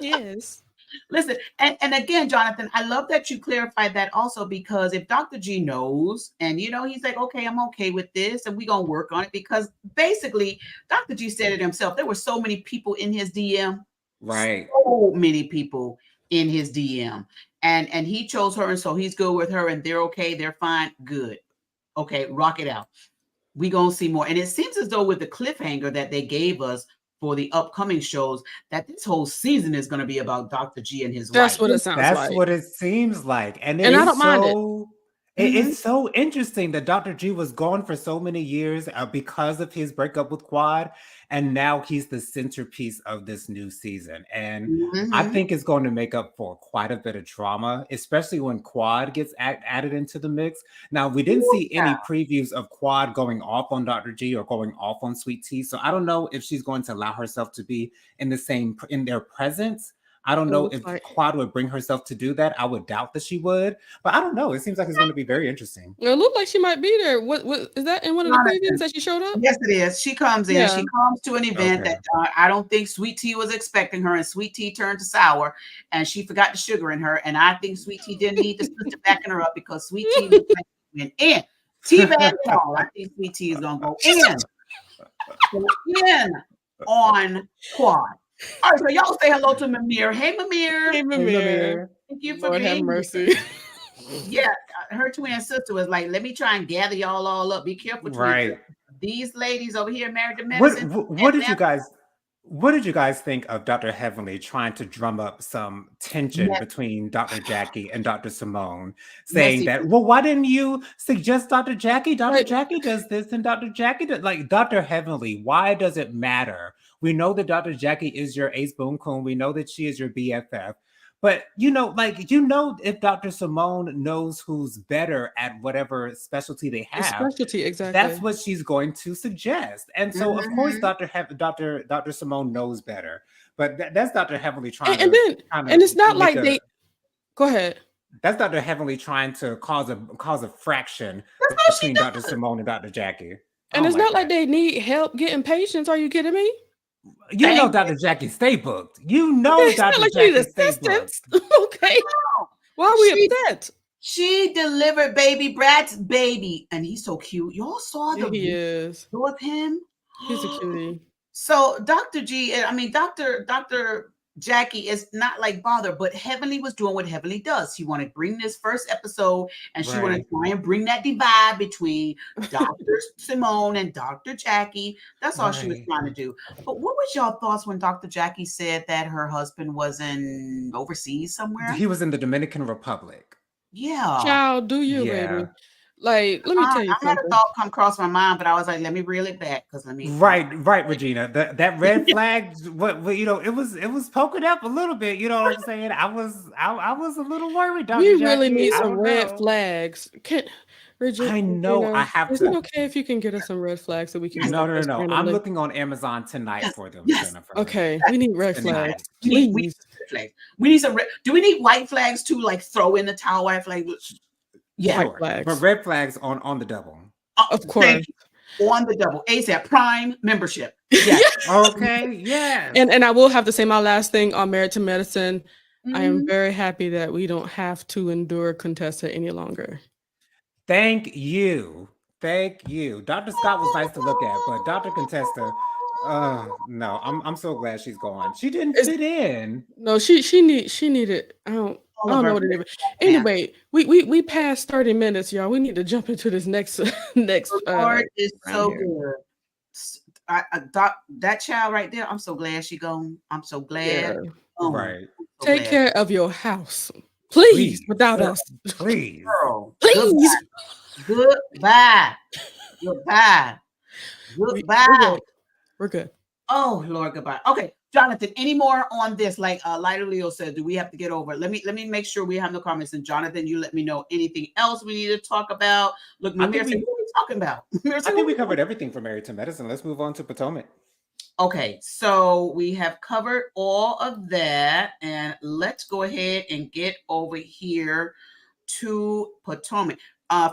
Speaker 5: Yes.
Speaker 3: Listen, and again, Jonathan, I love that you clarified that also because if Dr. G knows and, you know, he's like, okay, I'm okay with this and we're going to work on it because basically Dr. G said it himself. There were so many people in his DM.
Speaker 4: Right.
Speaker 3: So many people in his DM and he chose her. And so he's good with her and they're okay. They're fine. Good. Okay. Rock it out. We're going to see more. And it seems as though with the cliffhanger that they gave us for the upcoming shows that this whole season is going to be about Dr. G and his
Speaker 5: That's
Speaker 3: wife.
Speaker 5: what it sounds
Speaker 4: That's
Speaker 5: like.
Speaker 4: what it seems like. And
Speaker 5: And I
Speaker 4: it's
Speaker 5: don't mind it.
Speaker 4: so
Speaker 3: Mhm.
Speaker 4: it's so interesting that Dr. G was gone for so many years because of his breakup with Quad, and now he's the centerpiece of this new season. And I
Speaker 3: Mhm.
Speaker 4: think it's going to make up for quite a bit of drama, especially when Quad gets added into the mix. Now, we didn't
Speaker 3: Ooh,
Speaker 4: see any previews of Quad going off on Dr. G or going off on Sweet Tea, so I don't know if she's going to allow herself to be in their presence. I don't
Speaker 5: It
Speaker 4: know
Speaker 5: looks
Speaker 4: if
Speaker 5: like
Speaker 4: Quad would bring herself to do that. I would doubt that she would, but I don't know. It seems like it's going to be very interesting.
Speaker 5: it looked like she might be there. What is that in one of the
Speaker 3: Jonathan.
Speaker 5: previews that she showed up?
Speaker 3: Yes, it is. She comes in.
Speaker 5: Yeah.
Speaker 3: She comes to an event
Speaker 4: Okay.
Speaker 3: that I don't think Sweet Tea was expecting her, and Sweet Tea turned to sour, and she forgot the sugar in her. And I think Sweet Tea didn't need the sister backing her up because Sweet Tea looked like she went in. Teabag and all. I think Sweet Tea is gonna go in on Quad. All right, so y'all say hello to Mimir. Hey, Mimir.
Speaker 5: Hey,
Speaker 4: Hey,
Speaker 5: Mimir.
Speaker 4: Mimir.
Speaker 3: Thank you for
Speaker 5: Lord have
Speaker 3: being
Speaker 5: mercy.
Speaker 3: here. Yeah, her twin sister was like, let me try and gather y'all all up. Be careful, twin
Speaker 4: Right.
Speaker 3: sister. These ladies over here married to
Speaker 4: What
Speaker 3: medicine.
Speaker 4: what did you guys think of Dr. Heavenly trying to drum up some tension
Speaker 3: Messy.
Speaker 4: between Dr. Jackie and Dr. Simone, saying
Speaker 3: Messy.
Speaker 4: that, well, why didn't you suggest Dr. Jackie? Dr.
Speaker 5: Like-
Speaker 4: Jackie does this and Dr. Jackie does, like, Dr. Heavenly, why does it matter? We know that Dr. Jackie is your ace boom coon. We know that she is your BFF. But if Dr. Simone knows who's better at whatever specialty they
Speaker 5: It's
Speaker 4: have,
Speaker 5: specialty, exactly.
Speaker 4: that's what she's going to suggest. And so, of course,
Speaker 3: Mhm.
Speaker 4: Dr. Simone knows better. But that's Dr. Heavenly trying
Speaker 5: and
Speaker 4: to
Speaker 5: then
Speaker 4: kind
Speaker 5: and
Speaker 4: of
Speaker 5: it's not
Speaker 4: make
Speaker 5: like they go ahead.
Speaker 4: that's Dr. Heavenly trying to cause a fraction
Speaker 3: That's all she
Speaker 4: between Dr.
Speaker 3: does.
Speaker 4: Simone and Dr. Jackie.
Speaker 5: And
Speaker 4: Oh
Speaker 5: it's
Speaker 4: my
Speaker 5: not like
Speaker 4: God.
Speaker 5: they need help getting patients. Are you kidding me?
Speaker 4: You know
Speaker 3: Thank
Speaker 4: Dr. Jackie stay booked. You know
Speaker 5: Okay, it's not
Speaker 4: Dr.
Speaker 5: like you need
Speaker 4: Jackie stay booked.
Speaker 5: assistance. Okay. Why are we
Speaker 3: She-
Speaker 5: upset?
Speaker 3: She delivered baby Brad's baby, and he's so cute. Y'all saw
Speaker 5: Yeah,
Speaker 3: the
Speaker 5: he
Speaker 3: video
Speaker 5: is.
Speaker 3: of him?
Speaker 5: He's a cutie.
Speaker 3: So Dr. Dr. Jackie is not like bother, but Heavenly was doing what Heavenly does. She wanted to bring this first episode, and she wanted to try and bring that divide between Dr. Simone and Dr. Jackie. That's all she was
Speaker 4: Right.
Speaker 3: trying to do. But what was y'all thoughts when Dr. Jackie said that her husband was in overseas somewhere?
Speaker 4: He was in the Dominican Republic.
Speaker 3: Yeah.
Speaker 5: Child, do you,
Speaker 4: Yeah.
Speaker 5: baby? Like, let me tell you
Speaker 3: I had a
Speaker 5: something.
Speaker 3: thought come across my mind, but I was like, let me reel it back because let me.
Speaker 4: Right, Regina. That red flag, it was poking up a little bit. You know what I'm saying? I was a little worried. Dr.
Speaker 5: We
Speaker 4: Jackie.
Speaker 5: really need
Speaker 4: I
Speaker 5: some
Speaker 4: don't
Speaker 5: red
Speaker 4: know.
Speaker 5: flags. Regina,
Speaker 4: I know I have
Speaker 5: is
Speaker 4: to.
Speaker 5: it okay if you can get us some red flags so we can get
Speaker 4: No.
Speaker 5: this
Speaker 4: I'm
Speaker 5: randomly?
Speaker 4: looking on Amazon tonight for them,
Speaker 3: Yes.
Speaker 4: Jennifer.
Speaker 5: Okay, we need red
Speaker 4: Tonight.
Speaker 5: flags.
Speaker 3: We need
Speaker 5: Please.
Speaker 3: red flags. We need some red. Do we need white flags too? Like throw in the towel white flag? Yeah.
Speaker 5: White
Speaker 4: Sure.
Speaker 5: flags.
Speaker 4: But red flags on the double.
Speaker 5: Of course.
Speaker 3: Thank you. On the double. ASAP Prime membership. Yeah.
Speaker 4: Okay, yeah.
Speaker 5: And I will have to say my last thing on Married to Medicine. I am
Speaker 3: Mhm.
Speaker 5: very happy that we don't have to endure Contessa any longer.
Speaker 4: Thank you. Dr. Scott was nice to look at, but Dr. Contesta, no, I'm so glad she's gone. She didn't fit in.
Speaker 5: No, she needed. I don't know what it is. Anyway, we passed 30 minutes, y'all. We need to jump into this next next.
Speaker 3: The Lord is so
Speaker 5: round here.
Speaker 3: good. That child right there, I'm so glad she gone. I'm so glad.
Speaker 5: Yeah.
Speaker 4: Right.
Speaker 3: I'm so
Speaker 5: Take
Speaker 3: glad.
Speaker 5: care of your house, please. Without
Speaker 4: girl,
Speaker 5: us,
Speaker 4: Please.
Speaker 3: Girl,
Speaker 5: please.
Speaker 3: Goodbye. Goodbye. Goodbye.
Speaker 5: We're good.
Speaker 3: Oh Lord, goodbye. Okay, Jonathan. Any more on this? Like Lighter Leo said, do we have to get over it? Let me make sure we have no comments. And Jonathan, you let me know anything else we need to talk about. Look, Mimir said, what are we talking about? Mimir said,
Speaker 4: I think we covered everything for Married to Medicine. Let's move on to Potomac.
Speaker 3: Okay, so we have covered all of that, and let's go ahead and get over here to Potomac.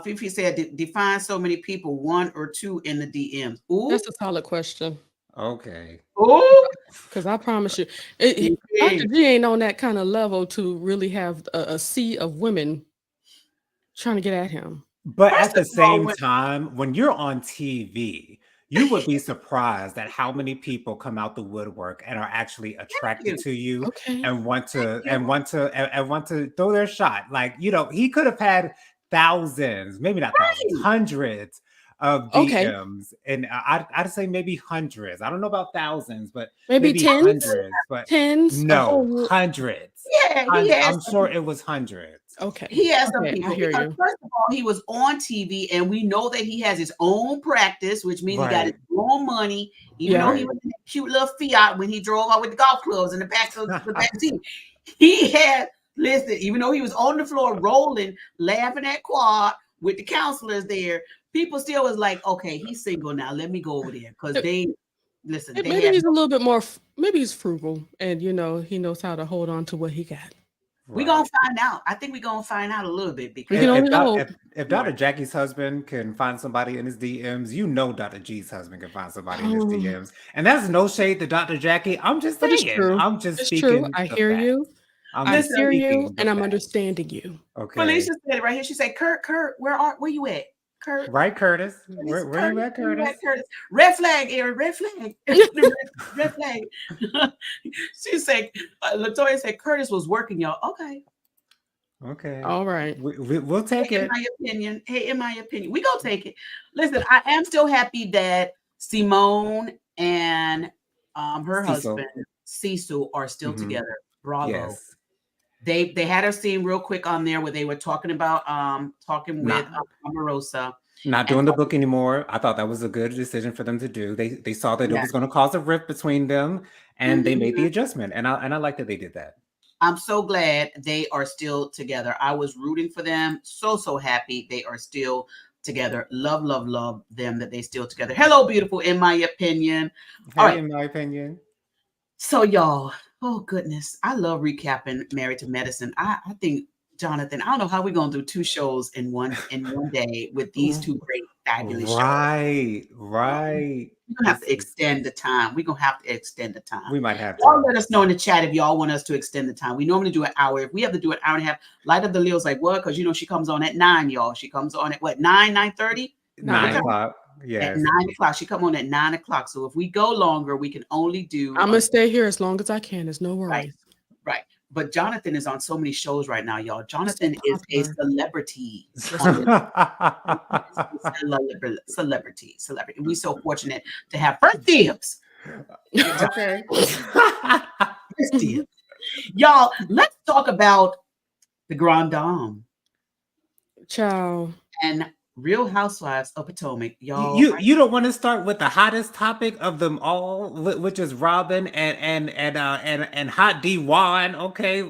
Speaker 3: Fifi said, define so many people, one or two in the DMs. Ooh,
Speaker 5: That's a solid question.
Speaker 4: Okay.
Speaker 3: ooh.
Speaker 5: Because I promise you, Dr. G ain't on that kind of level to really have a sea of women trying to get at him.
Speaker 4: But
Speaker 3: First
Speaker 4: at the
Speaker 3: of all,
Speaker 4: same time, when you're on TV, you would be surprised at how many people come out the woodwork and are actually attracted to you
Speaker 5: Okay.
Speaker 4: and want to throw their shot. Like, he could have had thousands, maybe not thousands, hundreds of
Speaker 5: Okay.
Speaker 4: DMs, and I'd say maybe hundreds. I don't know about thousands, but
Speaker 5: Maybe
Speaker 4: maybe
Speaker 5: tens,
Speaker 4: hundreds. But
Speaker 5: tens, a
Speaker 4: no,
Speaker 5: whole.
Speaker 4: hundreds.
Speaker 3: Yeah, he has
Speaker 4: I'm
Speaker 3: some
Speaker 4: sure
Speaker 3: people.
Speaker 4: it was hundreds.
Speaker 5: Okay.
Speaker 3: He has some
Speaker 5: Okay, I
Speaker 3: people
Speaker 5: hear
Speaker 3: because
Speaker 5: you.
Speaker 3: first of all, he was on TV, and we know that he has his own practice, which means he got his
Speaker 4: Right,
Speaker 3: own money. Even though
Speaker 5: Yeah.
Speaker 3: he
Speaker 4: right.
Speaker 3: was in that cute little Fiat when he drove out with the golf clubs in the back of the back seat, he had listen. Even though he was on the floor rolling, laughing at quad with the counselors there, people still was like, "Okay, he's single now. Let me go over there," because they listen. They
Speaker 5: Maybe
Speaker 3: had
Speaker 5: he's a little bit more. Maybe he's frugal, and he knows how to hold on to what he got.
Speaker 3: we gonna
Speaker 4: Right.
Speaker 3: find out. I think we're gonna find out a little bit
Speaker 5: We can
Speaker 3: because
Speaker 5: only hope.
Speaker 4: If
Speaker 3: right.
Speaker 4: Dr. Jackie's husband can find somebody in his DMs, you know Dr. G's husband can find somebody in his
Speaker 5: Oh,
Speaker 4: DMs. And that's no shade to Dr. Jackie. I'm just
Speaker 5: but it's
Speaker 4: saying.
Speaker 5: true.
Speaker 4: I'm just
Speaker 5: It's true.
Speaker 4: speaking
Speaker 5: I
Speaker 4: the
Speaker 5: hear
Speaker 4: facts.
Speaker 5: you.
Speaker 4: I'm
Speaker 5: I
Speaker 4: just
Speaker 3: Listen,
Speaker 5: hear you,
Speaker 4: speaking the
Speaker 5: and I'm
Speaker 4: facts.
Speaker 5: understanding you.
Speaker 4: Okay.
Speaker 3: Felicia said it right here. She said, Kurt, where you at? Kurt,
Speaker 4: Right, Curtis?
Speaker 3: Curtis,
Speaker 4: Where you
Speaker 3: Curtis,
Speaker 4: at,
Speaker 3: where you at,
Speaker 4: Curtis?
Speaker 3: Curtis? Red flag, Aaron, red flag. Red flag. She said, Latoya said Curtis was working, y'all. Okay.
Speaker 4: Okay.
Speaker 5: All right.
Speaker 4: We'll take
Speaker 3: In
Speaker 4: it.
Speaker 3: my opinion, we gonna take it. Listen, I am still happy that Simone and her
Speaker 4: Cecil.
Speaker 3: husband Cecil are still
Speaker 4: Hmm.
Speaker 3: together. Bravo.
Speaker 4: Yes.
Speaker 3: They had a scene real quick on there where they were talking about talking with
Speaker 4: Not
Speaker 3: Omarosa
Speaker 4: not
Speaker 3: and
Speaker 4: doing the book anymore. I thought that was a good decision for them to do. They saw that it
Speaker 3: yeah.
Speaker 4: was going to cause a rift between them, and they made
Speaker 3: Mhm.
Speaker 4: the adjustment. And I like that they did that.
Speaker 3: I'm so glad they are still together. I was rooting for them. So happy they are still together. Love them that they still together. Hello, beautiful, in my opinion. All
Speaker 4: Hey,
Speaker 3: right.
Speaker 4: in my opinion.
Speaker 3: So y'all, oh goodness, I love recapping Married to Medicine. I think Jonathan, I don't know how we're gonna do two shows in one day with these two great, fabulous shows.
Speaker 4: Right, right.
Speaker 3: We're gonna have
Speaker 4: This
Speaker 3: to
Speaker 4: is
Speaker 3: extend the time. We're gonna have to extend the time.
Speaker 4: we might have
Speaker 3: Y'all
Speaker 4: to.
Speaker 3: let us know in the chat if y'all want us to extend the time. We normally do an hour. If we have to do an hour and a half, Light of the Leo's like, what? Because she comes on at 9, y'all. She comes on at what, 9:30? What
Speaker 4: 9
Speaker 5: 9.
Speaker 3: time?
Speaker 4: o'clock.
Speaker 3: At
Speaker 4: Yes.
Speaker 3: 9 o'clock. She come on at 9 o'clock. So if we go longer, we can only do
Speaker 5: I'm gonna stay here as long as I can. There's no
Speaker 3: right.
Speaker 5: worries.
Speaker 3: Right. But Jonathan is on so many shows right now, y'all.
Speaker 5: He's so
Speaker 3: Jonathan is a
Speaker 5: popular.
Speaker 3: celebrity
Speaker 5: Yes,
Speaker 3: on
Speaker 5: he
Speaker 3: this.
Speaker 5: is.
Speaker 3: Celebrity. And we're so fortunate to have first dibs.
Speaker 4: Okay.
Speaker 3: First dibs. Y'all, let's talk about the Grand Dame
Speaker 5: Ciao.
Speaker 3: and Real Housewives of Potomac. Y'all,
Speaker 4: You don't want to start with the hottest topic of them all, which is Robin and Hot D Juan. Okay,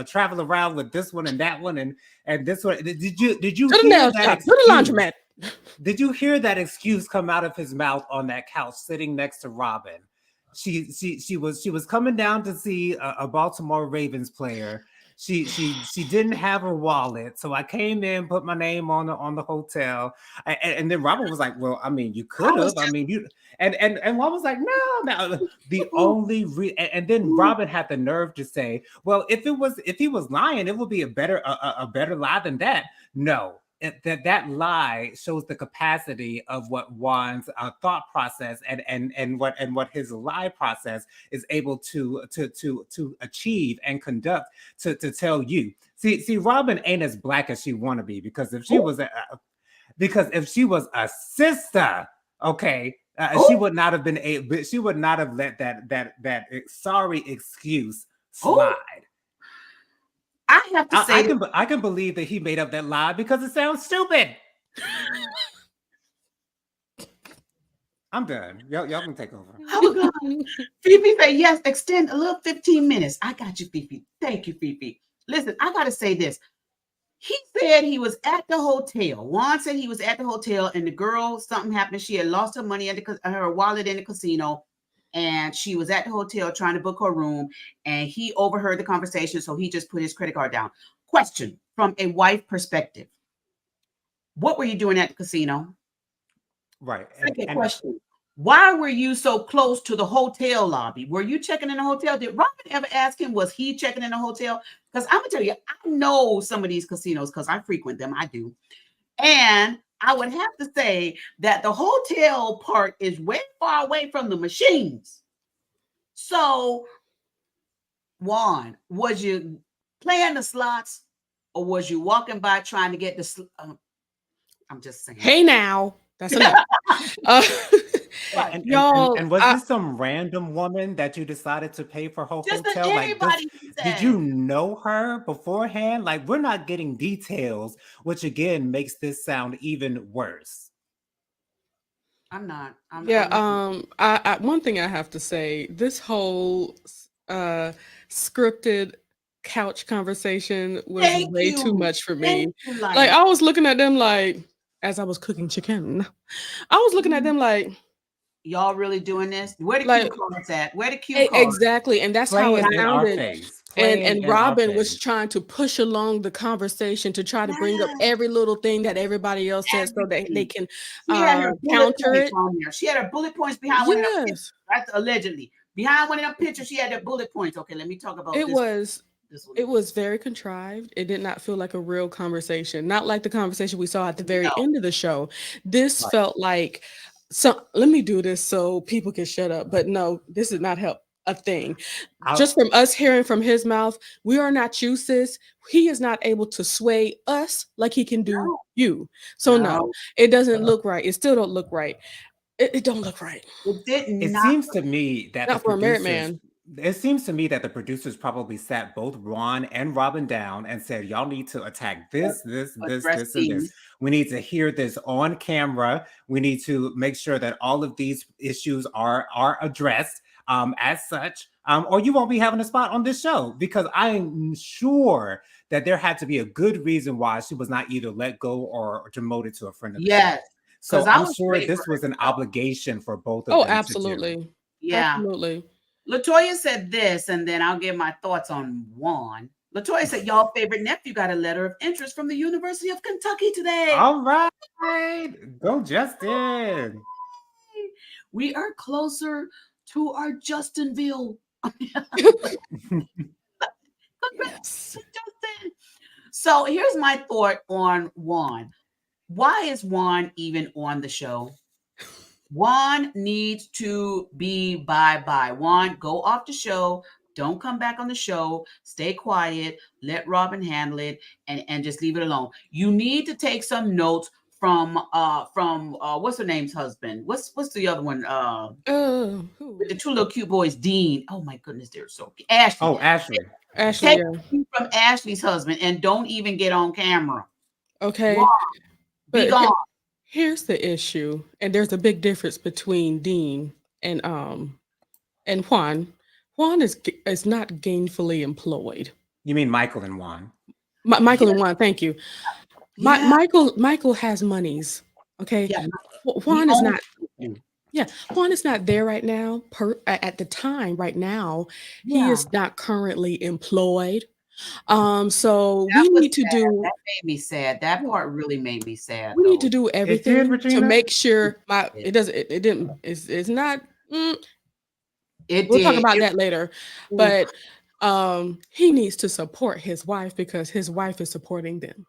Speaker 4: travel around with this one and that one and this one. Did you
Speaker 5: To the
Speaker 4: hear
Speaker 5: nail
Speaker 4: that
Speaker 5: shop. To the
Speaker 4: excuse?
Speaker 5: laundromat.
Speaker 4: Did you hear that excuse come out of his mouth on that couch sitting next to Robin? She was coming down to see a Baltimore Ravens player. She didn't have her wallet, so I came in, put my name on the hotel, and then Robin was like, "Well, I mean, you
Speaker 3: I
Speaker 4: could
Speaker 3: was
Speaker 4: have. I mean, you." And Juan was like, "No, no." The
Speaker 3: just
Speaker 4: only and then Robin had the nerve to say, "Well, if he was lying, it would be a better lie than that." No, that lie shows the capacity of what Juan's thought process and what his lie process is able to achieve and conduct to tell you. See, Robin ain't as black as she want to be because if she was a sister, okay. She would not have been able. She would not have let that sorry excuse slide.
Speaker 3: I have to say,
Speaker 4: I can believe that he made up that lie because it sounds stupid. I'm done. Y'all can take over.
Speaker 3: oh God, Fifi say yes, extend a little 15 minutes. I got you, Fifi. Thank you, Fifi. Listen, I gotta say this. He said he was at the hotel. Juan said he was at the hotel, and the girl, something happened. She had lost her money at her wallet in the casino, and she was at the hotel trying to book her room. And he overheard the conversation, so he just put his credit card down. Question from a wife perspective: what were you doing at the casino?
Speaker 4: Right.
Speaker 3: Second question: why were you so close to the hotel lobby? Were you checking in the hotel? Did Robin ever ask him, was he checking in the hotel? Because I'm gonna tell you, I know some of these casinos because I frequent them. I do. And I would have to say that the hotel part is way far away from the machines. So, Juan, was you playing the slots or was you walking by trying to get the I'm just saying.
Speaker 5: Hey now, that's enough. Uh,
Speaker 3: Right.
Speaker 5: y'all,
Speaker 4: And was this some random woman that you decided to pay for her
Speaker 3: Just that
Speaker 4: hotel? Like,
Speaker 3: anybody he
Speaker 4: did
Speaker 3: said.
Speaker 4: you know her beforehand? Like, we're not getting details, which again makes this sound even worse.
Speaker 3: I'm not.
Speaker 5: yeah.
Speaker 3: I'm not.
Speaker 5: One thing I have to say, this whole uh scripted couch conversation was
Speaker 3: Thank
Speaker 5: way too
Speaker 3: you.
Speaker 5: much for me.
Speaker 3: Thank you,
Speaker 5: Like
Speaker 3: like.
Speaker 5: I was looking at them like, as I was cooking chicken, I was looking at them
Speaker 3: Y'all really doing this? Where the cue
Speaker 5: like
Speaker 3: cards at? Where the cue cards?
Speaker 5: exactly, and that's how it
Speaker 4: Playing in our
Speaker 5: sounded.
Speaker 4: face.
Speaker 5: And
Speaker 4: Playing in our
Speaker 5: Robin was
Speaker 4: face.
Speaker 5: trying to push along the conversation to try to bring up
Speaker 3: Yes,
Speaker 5: every little thing that everybody else said so that they
Speaker 3: everything.
Speaker 5: can
Speaker 3: She had her bullet
Speaker 5: counter
Speaker 3: points
Speaker 5: it.
Speaker 3: on there. She had her bullet points behind one of them pictures,
Speaker 5: Yes,
Speaker 3: right? Allegedly. Behind one of them pictures, she had her bullet points. Okay, let me talk about
Speaker 5: it
Speaker 3: this.
Speaker 5: was.
Speaker 3: This one.
Speaker 5: It was very contrived. It did not feel like a real conversation. Not like the conversation we saw at the very
Speaker 3: No.
Speaker 5: end of the show. This
Speaker 4: Right.
Speaker 5: felt like, so let me do this so people can shut up. But no, this did not help a thing.
Speaker 4: I'll,
Speaker 5: Just from us hearing from his mouth, we are not you, sis. He is not able to sway us like he can do
Speaker 3: No.
Speaker 5: you. So no,
Speaker 3: No.
Speaker 5: it doesn't look right. It still don't look right. It don't look right.
Speaker 3: It did
Speaker 4: It
Speaker 3: not.
Speaker 4: seems to me that the
Speaker 5: Not for a married
Speaker 4: producers
Speaker 5: man.
Speaker 4: it seems to me that the producers probably sat both Ron and Robin down and said, y'all need to attack this,
Speaker 3: Address
Speaker 4: and this.
Speaker 3: these.
Speaker 4: We need to hear this on camera. We need to make sure that all of these issues are addressed as such, or you won't be having a spot on this show, because I'm sure that there had to be a good reason why she was not either let go or demoted to a friend of the show.
Speaker 3: Yes.
Speaker 4: So
Speaker 3: Because I
Speaker 4: I'm
Speaker 3: was
Speaker 4: sure
Speaker 3: ready for
Speaker 4: this
Speaker 3: her
Speaker 4: was an
Speaker 3: to go.
Speaker 4: obligation for both of
Speaker 5: Oh,
Speaker 4: them to do.
Speaker 5: absolutely.
Speaker 3: Yeah.
Speaker 5: Absolutely.
Speaker 3: Latoya said this, and then I'll give my thoughts on Juan. Latoya said, y'all favorite nephew got a letter of interest from the University of Kentucky today.
Speaker 4: All right, go Justin.
Speaker 3: We are closer to our Justinville.
Speaker 5: Yes.
Speaker 3: Justin. So here's my thought on Juan. Why is Juan even on the show? Juan needs to be bye-bye. Juan, go off the show. Don't come back on the show. Stay quiet. Let Robin handle it and just leave it alone. You need to take some notes from what's her name's husband? What's the other one?
Speaker 5: Who?
Speaker 3: With the two little cute boys, Dean. Oh my goodness, they're so cute. Ashley.
Speaker 4: Oh, Ashley.
Speaker 5: Ashley,
Speaker 3: Take
Speaker 5: yeah.
Speaker 3: from Ashley's husband and don't even get on camera.
Speaker 5: Okay.
Speaker 3: Juan, be
Speaker 5: But
Speaker 3: gone.
Speaker 5: here's the issue, and there's a big difference between Dean and Juan. Juan is not gainfully employed.
Speaker 4: You mean Michael and Juan?
Speaker 5: Michael and Juan, thank you.
Speaker 3: Yeah.
Speaker 5: Michael has monies. Okay.
Speaker 3: Yeah.
Speaker 5: Juan is not.
Speaker 3: something.
Speaker 5: Yeah, Juan is not there right now. At the time, right now, he
Speaker 3: Yeah.
Speaker 5: is not currently employed. So
Speaker 3: That
Speaker 5: we
Speaker 3: was
Speaker 5: need to
Speaker 3: sad.
Speaker 5: do.
Speaker 3: That made me sad. That part really made me sad.
Speaker 5: We need to
Speaker 3: though.
Speaker 5: do
Speaker 4: It did,
Speaker 5: everything to
Speaker 4: Regina?
Speaker 5: make sure it doesn't. It didn't. It's not.
Speaker 3: It
Speaker 5: We'll talk
Speaker 3: did.
Speaker 5: about that later.
Speaker 3: Mm.
Speaker 5: But he needs to support his wife because his wife is supporting them.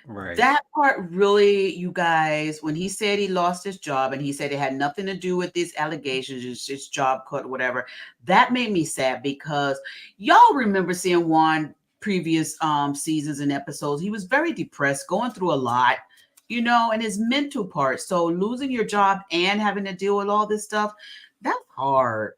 Speaker 4: Right.
Speaker 3: That part really, you guys, when he said he lost his job and he said it had nothing to do with these allegations, it's just job cut or whatever, that made me sad because y'all remember seeing Juan previous seasons and episodes. He was very depressed, going through a lot, and his mental part. So losing your job and having to deal with all this stuff, that's hard.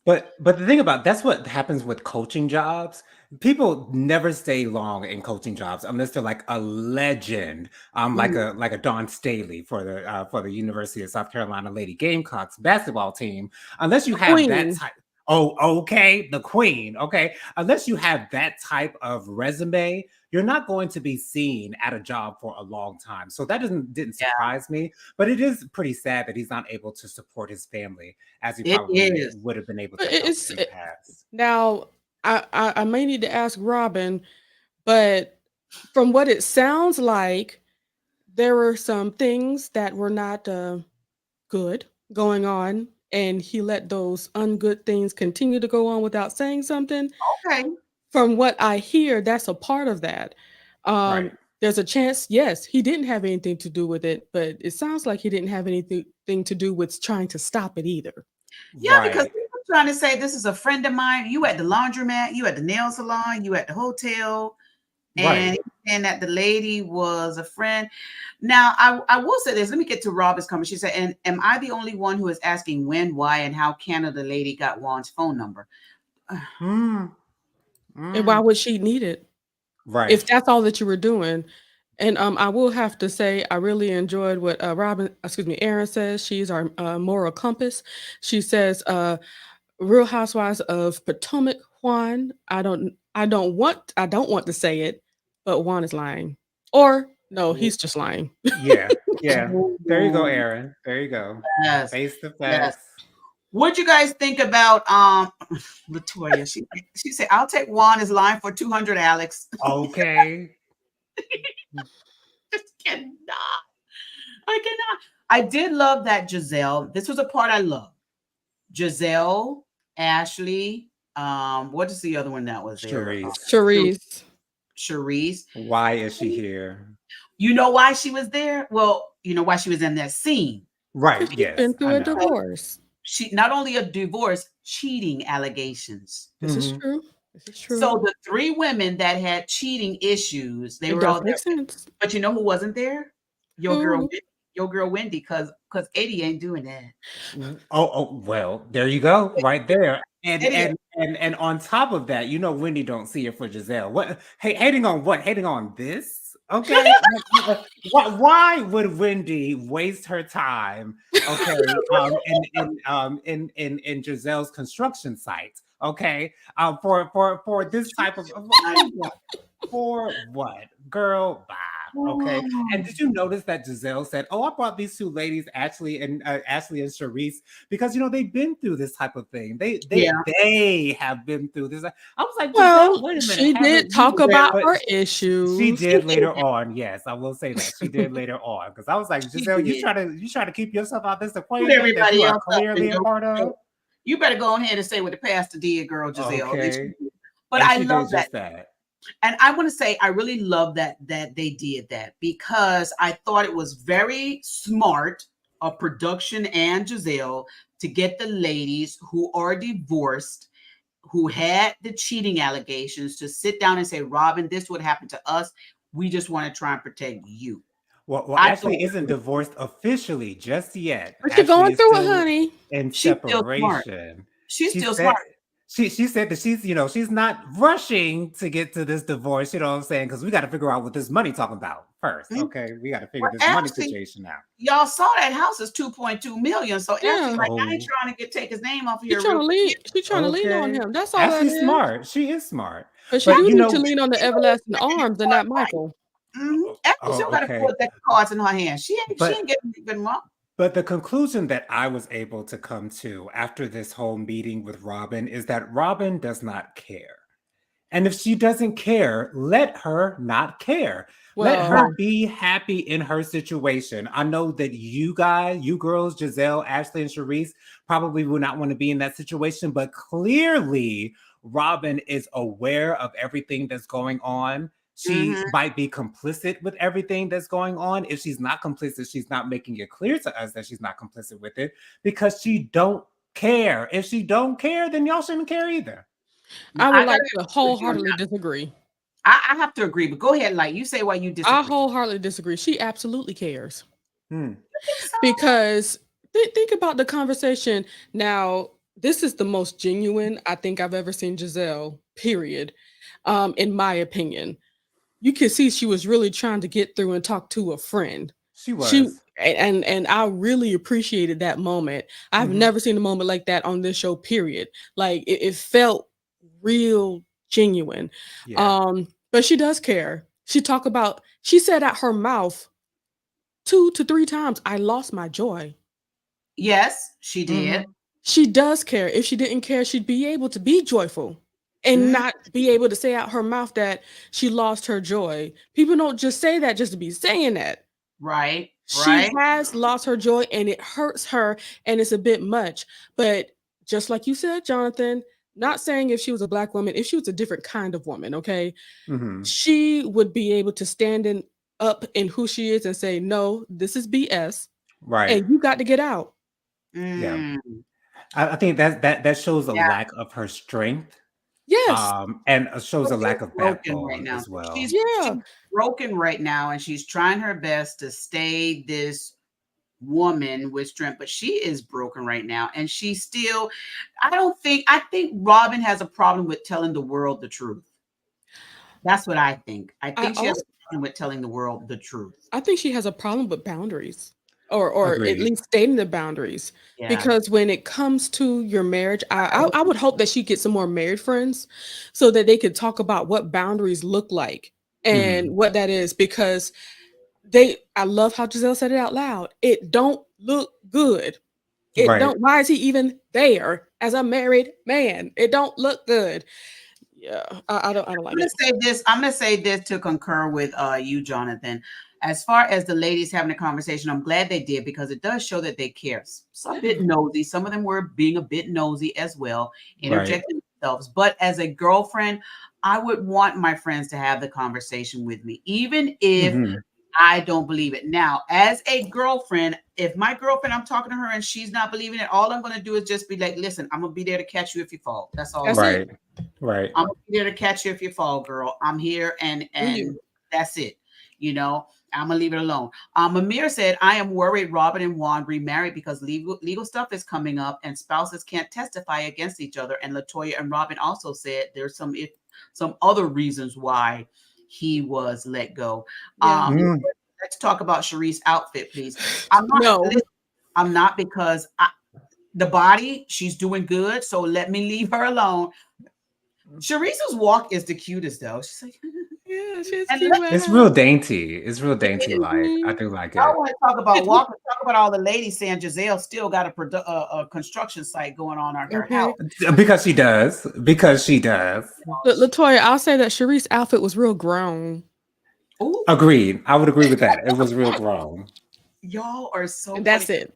Speaker 4: But the thing about that's what happens with coaching jobs. People never stay long in coaching jobs unless they're like a legend, like a Don Staley for the University of South Carolina Lady Gamecocks basketball team. Unless you have that
Speaker 5: Queen.
Speaker 4: type. Oh, okay, the queen. Okay, unless you have that type of resume, you're not going to be seen at a job for a long time. So that didn't surprise me. But it is pretty sad that he's not able to support his family as he
Speaker 3: It
Speaker 4: probably
Speaker 3: is.
Speaker 4: would have been able
Speaker 5: But
Speaker 4: to help
Speaker 5: it's
Speaker 4: in the past.
Speaker 5: now. I may need to ask Robin, but from what it sounds like, there were some things that were not good going on, and he let those ungood things continue to go on without saying something.
Speaker 3: Okay.
Speaker 5: From what I hear, that's a part of that.
Speaker 4: Right.
Speaker 5: There's a chance, yes, he didn't have anything to do with it, but it sounds like he didn't have anything to do with trying to stop it either.
Speaker 3: Yeah, because
Speaker 4: Right.
Speaker 3: people trying to say this is a friend of mine. You at the laundromat, you at the nail salon, you at the hotel. and
Speaker 4: Right.
Speaker 3: and that the lady was a friend. Now, I will say this. Let me get to Robin's comment. She said, "And am I the only one who is asking when, why, and how Canada lady got Juan's phone number?"
Speaker 4: Mm,
Speaker 5: And why
Speaker 4: mm.
Speaker 5: would she need it
Speaker 4: Right.
Speaker 5: if that's all that you were doing? And I will have to say, I really enjoyed what Erin says. She's our moral compass. She says, Real Housewives of Potomac, Juan. I don't want to say it, but Juan is lying. Or no, he's just lying.
Speaker 4: Yeah. Yeah. There you go,
Speaker 3: Ooh,
Speaker 4: Aaron. There you go.
Speaker 3: yes,
Speaker 4: Face the
Speaker 3: yes.
Speaker 4: facts.
Speaker 3: What you guys think about Latoya? She said, "I'll take Juan as line for 200, Alex."
Speaker 4: Okay.
Speaker 3: Just cannot. I cannot. I did love that Giselle. This was a part I loved. Giselle, Ashley, what is the other one that was there?
Speaker 4: Charisse.
Speaker 5: Charisse.
Speaker 3: Charisse.
Speaker 4: Why is she here?
Speaker 3: You know why she was there? Well, you know why she was in that scene.
Speaker 4: Right.
Speaker 5: Because she's
Speaker 4: Yes,
Speaker 5: been
Speaker 4: I
Speaker 5: through a
Speaker 4: know.
Speaker 5: divorce.
Speaker 3: She not only a divorce, cheating allegations.
Speaker 5: This is
Speaker 4: Hmm.
Speaker 5: true. This is true.
Speaker 3: So the three women that had cheating issues, they
Speaker 5: It
Speaker 3: were
Speaker 5: does
Speaker 3: all there.
Speaker 5: make sense.
Speaker 3: But you know who wasn't there? Your girl,
Speaker 5: Who?
Speaker 3: your girl Wendy, because Eddie ain't doing that.
Speaker 4: Well, there you go, right there. And
Speaker 3: Eddie,
Speaker 4: and on top of that, Wendy don't see it for Giselle. What? Hey, hating on what? Hating on this? Okay. Why would Wendy waste her time? Okay. In Giselle's construction site. Okay. For this type of what? For what? Girl, bye. Okay. And did you notice that Giselle said, "Oh, I brought these two ladies, Ashley and Charisse, because they've been through this type of thing. They
Speaker 3: yeah,
Speaker 4: they they have been through this." I was like, Giselle,
Speaker 5: Well,
Speaker 4: wait a minute,
Speaker 5: she did
Speaker 4: haven't you?
Speaker 5: talk about
Speaker 3: Giselle,
Speaker 4: But
Speaker 5: her
Speaker 4: she
Speaker 5: issues.
Speaker 4: did later on. Yes, I will say that she did later on, because I was like,
Speaker 3: she
Speaker 4: Giselle, you
Speaker 3: did.
Speaker 4: try to keep yourself out this
Speaker 3: Put
Speaker 4: equation that you
Speaker 3: everybody
Speaker 4: are
Speaker 3: else up and
Speaker 4: clearly a
Speaker 3: don't.
Speaker 4: part of.
Speaker 3: You better go ahead and say what the pastor did, girl, Giselle. And
Speaker 4: Okay,
Speaker 3: but
Speaker 4: and
Speaker 3: I
Speaker 4: she
Speaker 3: love
Speaker 4: did
Speaker 3: that.
Speaker 4: just that.
Speaker 3: And I want to say I really love that they did that because I thought it was very smart of production and Giselle to get the ladies who are divorced, who had the cheating allegations, to sit down and say, Robin, this would happen to us. We just want to try and protect you.
Speaker 4: Well,
Speaker 3: I
Speaker 4: Ashley
Speaker 3: thought
Speaker 4: isn't divorced officially just yet.
Speaker 5: But you're
Speaker 4: Ashley
Speaker 5: going
Speaker 4: is
Speaker 5: through it,
Speaker 4: still
Speaker 5: honey.
Speaker 4: in
Speaker 3: she's still smart.
Speaker 4: separation.
Speaker 3: She's
Speaker 4: She
Speaker 3: still
Speaker 4: said
Speaker 3: smart.
Speaker 4: she said that she's not rushing to get to this divorce. You know what I'm saying? Because we got to figure out what this money talking about first.
Speaker 3: Mhm.
Speaker 4: Okay, we got to figure
Speaker 3: Well,
Speaker 4: this money
Speaker 3: Ashley,
Speaker 4: situation out.
Speaker 3: y'all saw that house is 2.2 million. So Ashley,
Speaker 5: Yeah.
Speaker 3: like, I ain't
Speaker 4: So
Speaker 3: trying to take his name off of
Speaker 5: She
Speaker 3: here
Speaker 5: trying
Speaker 3: real
Speaker 5: to
Speaker 3: quick.
Speaker 5: lean. She trying to lean on
Speaker 4: okay,
Speaker 5: him. That's all that
Speaker 4: Ashley's
Speaker 5: is.
Speaker 4: smart. She is smart,
Speaker 5: But she
Speaker 4: but
Speaker 5: do
Speaker 3: Ashley,
Speaker 5: need to lean on the
Speaker 3: still
Speaker 5: everlasting arms and not Michael.
Speaker 3: Ashley still got a full
Speaker 4: okay.
Speaker 3: deck of cards in her hand. She ain't
Speaker 4: But
Speaker 3: getting even more.
Speaker 4: But the conclusion that I was able to come to after this whole meeting with Robin is that Robin does not care. And if she doesn't care, let her not care. Let
Speaker 5: Well,
Speaker 4: her be happy in her situation. I know that you guys, you girls, Giselle, Ashley, and Charisse, probably will not want to be in that situation, but clearly Robin is aware of everything that's going on. She
Speaker 3: Mm-hmm.
Speaker 4: might be complicit with everything that's going on. If she's not complicit, she's not making it clear to us that she's not complicit with it because she don't care. If she don't care, then y'all shouldn't care either.
Speaker 5: I
Speaker 3: I
Speaker 5: would
Speaker 3: gotta
Speaker 5: like to
Speaker 3: agree with you on
Speaker 5: wholeheartedly
Speaker 3: that.
Speaker 5: disagree.
Speaker 3: I have to agree, but go ahead, like you say why you
Speaker 5: I
Speaker 3: disagree.
Speaker 5: wholeheartedly disagree. She absolutely cares.
Speaker 4: Hmm.
Speaker 3: You think so?
Speaker 5: Because think about the conversation. Now, this is the most genuine I think I've ever seen Giselle, period. In my opinion. You could see she was really trying to get through and talk to a friend.
Speaker 4: She
Speaker 5: She
Speaker 4: was.
Speaker 5: and I really appreciated that moment. I've
Speaker 4: Mhm.
Speaker 5: never seen a moment like that on this show, period. Like it felt real genuine.
Speaker 4: Yeah.
Speaker 5: But she does care. She said out her mouth 2 to 3 times, I lost my joy.
Speaker 3: Yes, she did.
Speaker 4: Mhm.
Speaker 5: She does care. If she didn't care, she'd be able to be joyful and
Speaker 3: Mhm.
Speaker 5: not be able to say out her mouth that she lost her joy. People don't just say that just to be saying that.
Speaker 3: Right,
Speaker 5: She
Speaker 3: right.
Speaker 5: has lost her joy and it hurts her and it's a bit much. But just like you said, Jonathan, not saying if she was a black woman, if she was a different kind of woman, okay,
Speaker 4: Mhm.
Speaker 5: she would be able to stand up in who she is and say, no, this is BS
Speaker 4: Right.
Speaker 5: and you got to get out.
Speaker 4: Yeah.
Speaker 3: Mm,
Speaker 4: I think that shows a
Speaker 3: yeah,
Speaker 4: lack of her strength.
Speaker 5: Yes.
Speaker 4: and shows a
Speaker 3: She's
Speaker 4: lack of
Speaker 3: broken right
Speaker 4: backbone
Speaker 3: now.
Speaker 4: as well.
Speaker 3: She's
Speaker 5: Yeah.
Speaker 3: broken right now, and she's trying her best to stay this woman with strength, but she is broken right now. And she still, I think Robin has a problem with telling the world the truth. That's what I think. I
Speaker 5: I
Speaker 3: think she has
Speaker 5: also
Speaker 3: a problem with telling the world the truth.
Speaker 5: I think she has a problem with boundaries, or at
Speaker 4: Agreed.
Speaker 5: least stating the boundaries.
Speaker 3: Yeah.
Speaker 5: Because when it comes to your marriage, I would hope that she gets some more married friends so that they could talk about what boundaries look like and
Speaker 4: Mhm.
Speaker 5: what that is. Because I love how Giselle said it out loud. It don't look good. It
Speaker 4: Right.
Speaker 5: don't. Why is he even there as a married man? It don't look good. Yeah, I don't like it.
Speaker 3: I'm gonna say this to concur with you, Jonathan. As far as the ladies having a conversation, I'm glad they did because it does show that they care. Some a bit nosy. Some of them were being a bit nosy as well,
Speaker 4: Right.
Speaker 3: interjecting themselves. But as a girlfriend, I would want my friends to have the conversation with me, even if
Speaker 4: Mhm.
Speaker 3: I don't believe it. Now, as a girlfriend, if my girlfriend, I'm talking to her and she's not believing it, all I'm going to do is just be like, listen, I'm going to be there to catch you if you fall. That's all I'm
Speaker 5: That's
Speaker 3: going to
Speaker 5: it.
Speaker 3: do.
Speaker 4: Right. Right.
Speaker 3: I'm going to be there to catch you if you fall, girl. I'm here
Speaker 5: Do you?
Speaker 3: and that's it. You know, I'm going to leave it alone. Amir said, I am worried Robin and Juan remarried because legal stuff is coming up and spouses can't testify against each other. And Latoya and Robin also said there's some other reasons why he was let go.
Speaker 5: Yeah.
Speaker 4: Mm.
Speaker 3: Let's talk about Sharice's outfit, please. I'm not.
Speaker 5: No.
Speaker 3: I'm not because the body she's doing good. So let me leave her alone. Sharice's walk is the cutest though. She's like,
Speaker 5: Yeah, she's
Speaker 3: and
Speaker 5: cute.
Speaker 3: let
Speaker 4: It's
Speaker 5: Wow.
Speaker 4: real dainty. It's real dainty. Like I
Speaker 5: Mhm.
Speaker 4: do like
Speaker 3: y'all
Speaker 4: it
Speaker 3: want to talk about walking. Talk about all the ladies saying Giselle still got a construction site going on her house.
Speaker 5: Okay.
Speaker 4: because she does. Because she does.
Speaker 5: Latoya, I'll say that Sharice's outfit was real grown.
Speaker 3: Oh,
Speaker 4: Agreed. I would agree with that. It was real grown,
Speaker 3: y'all are so
Speaker 5: And
Speaker 3: funny.
Speaker 5: that's it.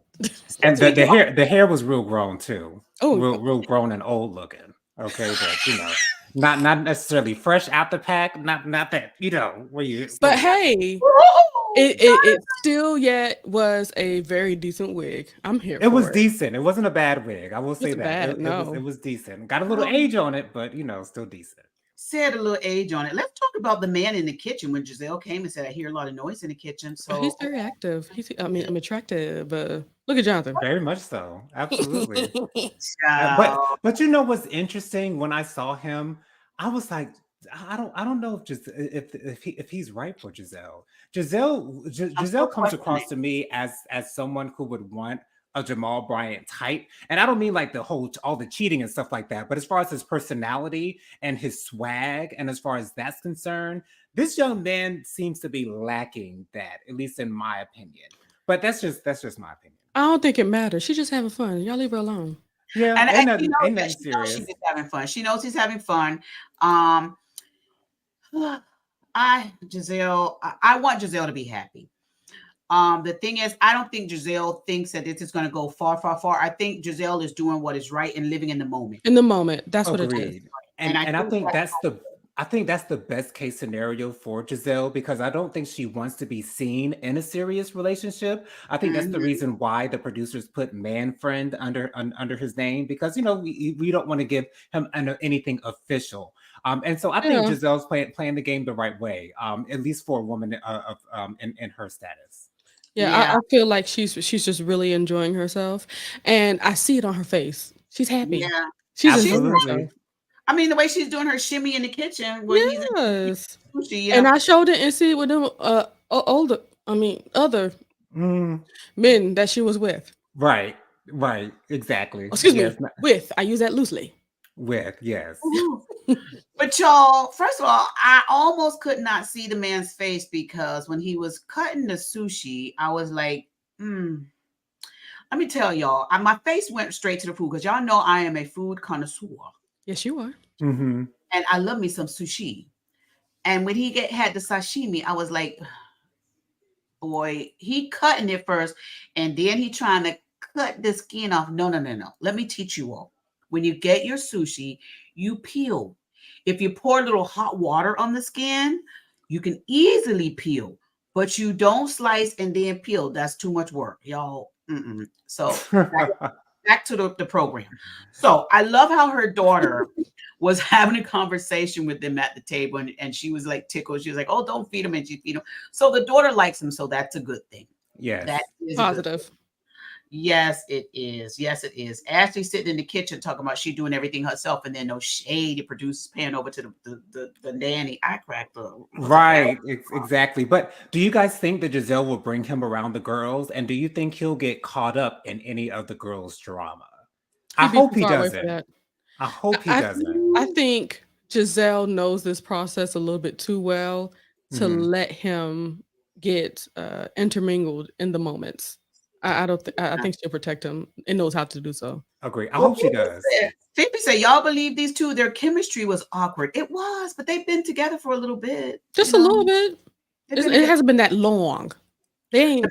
Speaker 4: and
Speaker 3: Since we
Speaker 4: the hair was real grown too.
Speaker 5: Oh,
Speaker 4: Real grown and old looking. Okay, but not necessarily fresh out the pack. Not that where you
Speaker 5: but
Speaker 4: yeah.
Speaker 5: hey,
Speaker 3: oh,
Speaker 5: it still yet was a very decent wig. I'm here
Speaker 4: It was
Speaker 5: for it.
Speaker 4: decent. It wasn't a bad wig. I will say
Speaker 5: Wasn't
Speaker 4: that.
Speaker 5: bad,
Speaker 4: It
Speaker 5: no.
Speaker 4: was decent. Got a little
Speaker 3: Jonathan,
Speaker 4: age on it, but still decent.
Speaker 3: said a little age on it. Let's talk about the man in the kitchen when Giselle came and said, I hear a lot of noise in the kitchen.
Speaker 5: Oh, he's
Speaker 3: So,
Speaker 5: very active. I'm attractive. Look at Jonathan.
Speaker 4: Very much so. Absolutely. But
Speaker 3: child,
Speaker 4: you know what's interesting? When I saw him, I was like, I don't know if just if he's right for Giselle.
Speaker 3: I'm
Speaker 4: Giselle
Speaker 3: still
Speaker 4: comes
Speaker 3: questioning.
Speaker 4: across to me as someone who would want a Jamal Bryant type, and I don't mean like the whole all the cheating and stuff like that. But as far as his personality and his swag, and as far as that's concerned, this young man seems to be lacking that, at least in my opinion. But that's just my opinion.
Speaker 5: I don't think it matters. She's just having fun. Y'all leave her alone.
Speaker 4: Yeah,
Speaker 3: And she knows
Speaker 4: ain't
Speaker 3: that
Speaker 4: nothing
Speaker 3: she knows she's
Speaker 4: serious.
Speaker 3: just having fun. She knows he's having fun. Um, I want Giselle to be happy. The thing is, I don't think Giselle thinks that this is going to go far, far, far. I think Giselle is doing what is right and living in the moment.
Speaker 5: In the moment, that's what it is.
Speaker 4: Agreed.
Speaker 3: And I
Speaker 4: And
Speaker 3: think that,
Speaker 4: I think that's the best case scenario for Giselle because I don't think she wants to be seen in a serious relationship. I think that's the
Speaker 3: Mhm.
Speaker 4: reason why the producers put man friend under his name because we don't want to give him anything official. And so I think
Speaker 5: Yeah.
Speaker 4: Giselle's playing the game the right way. At least for a woman of in her status.
Speaker 5: Yeah,
Speaker 3: Yeah,
Speaker 5: I feel like she's just really enjoying herself, and I see it on her face. She's happy.
Speaker 3: yeah.
Speaker 5: She's
Speaker 3: She's,
Speaker 5: enjoying herself.
Speaker 4: Absolutely.
Speaker 3: I mean, the way she's doing her shimmy in the kitchen when he's in
Speaker 5: Yes,
Speaker 3: sushi,
Speaker 5: and I showed it and see it with them older. I mean, other
Speaker 4: Mm,
Speaker 5: men that she was with.
Speaker 4: right. Right. Exactly.
Speaker 5: Excuse
Speaker 4: Yes.
Speaker 5: me, with. I use that loosely.
Speaker 4: With yes.
Speaker 3: Ooh. But y'all, first of all, I almost could not see the man's face because when he was cutting the sushi, I was like, let me tell y'all, my face went straight to the food because y'all know I am a food connoisseur
Speaker 5: Yes, you are.
Speaker 4: Mm-hmm.
Speaker 3: and I love me some sushi. And when he had the sashimi, I was like, boy, he cutting it first, and then he trying to cut the skin off. No, no, no, no. Let me teach you all. When you get your sushi, you peel. If you pour a little hot water on the skin, you can easily peel, but you don't slice and then peel. That's too much work, y'all. So back to the program. So I love how her daughter was having a conversation with them at the table, and she was like tickled. She was like, "Oh, don't feed him," and she feed him. So the daughter likes him, so that's a good thing.
Speaker 4: Yes.
Speaker 3: That is a good thing.
Speaker 5: Positive.
Speaker 3: Yes, it is. Yes, it is. Ashley sitting in the kitchen talking about she doing everything herself, and then no shade. The producer's paying over to the nanny. I cracked up.
Speaker 4: Right, exactly. But do you guys think that Giselle will bring him around the girls? And do you think he'll get caught up in any of the girls' drama? I
Speaker 5: He'd be
Speaker 4: hope
Speaker 5: too
Speaker 4: he
Speaker 5: far away for
Speaker 4: doesn't.
Speaker 5: that.
Speaker 4: I hope he
Speaker 5: I
Speaker 4: doesn't.
Speaker 5: think Giselle knows this process a little bit too well to
Speaker 4: Mhm.
Speaker 5: let him get intermingled in the moments. I don't. I think she'll protect him and knows how to do so.
Speaker 4: Agree. I
Speaker 3: Well,
Speaker 4: hope she does.
Speaker 3: Phoebe said, "Y'all believe these two? Their chemistry was awkward. It was, but they've been together for a little bit.
Speaker 5: Just a little bit.
Speaker 3: They've
Speaker 5: It
Speaker 3: been together.
Speaker 5: hasn't been that long. They ain't,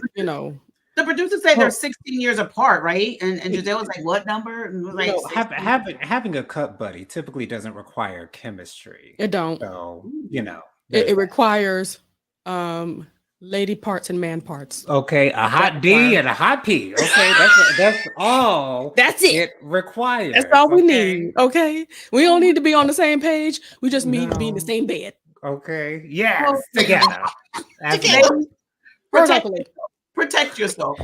Speaker 3: The producers say they're
Speaker 4: Well,
Speaker 3: 16 years apart, right? And Giselle was like, "What number?" And was
Speaker 4: you
Speaker 3: like,
Speaker 4: know,
Speaker 3: 16.
Speaker 4: having a cut buddy typically doesn't require chemistry.
Speaker 5: It don't.
Speaker 4: So,
Speaker 3: Mm.
Speaker 4: there's
Speaker 5: It
Speaker 4: that.
Speaker 5: requires lady parts and man parts.
Speaker 4: Okay, a hot D
Speaker 5: requires.
Speaker 4: and a hot P. Okay, that's all
Speaker 5: That's it.
Speaker 4: it requires.
Speaker 5: That's all we
Speaker 4: Okay.
Speaker 5: need. Okay. We don't need to be on the same page. We just need to be in the
Speaker 4: No.
Speaker 5: same bed.
Speaker 4: Okay. Yes,
Speaker 3: Well,
Speaker 4: together.
Speaker 3: Ladies,
Speaker 4: Absolutely.
Speaker 3: protect
Speaker 5: Horizontally.
Speaker 3: protect yourself.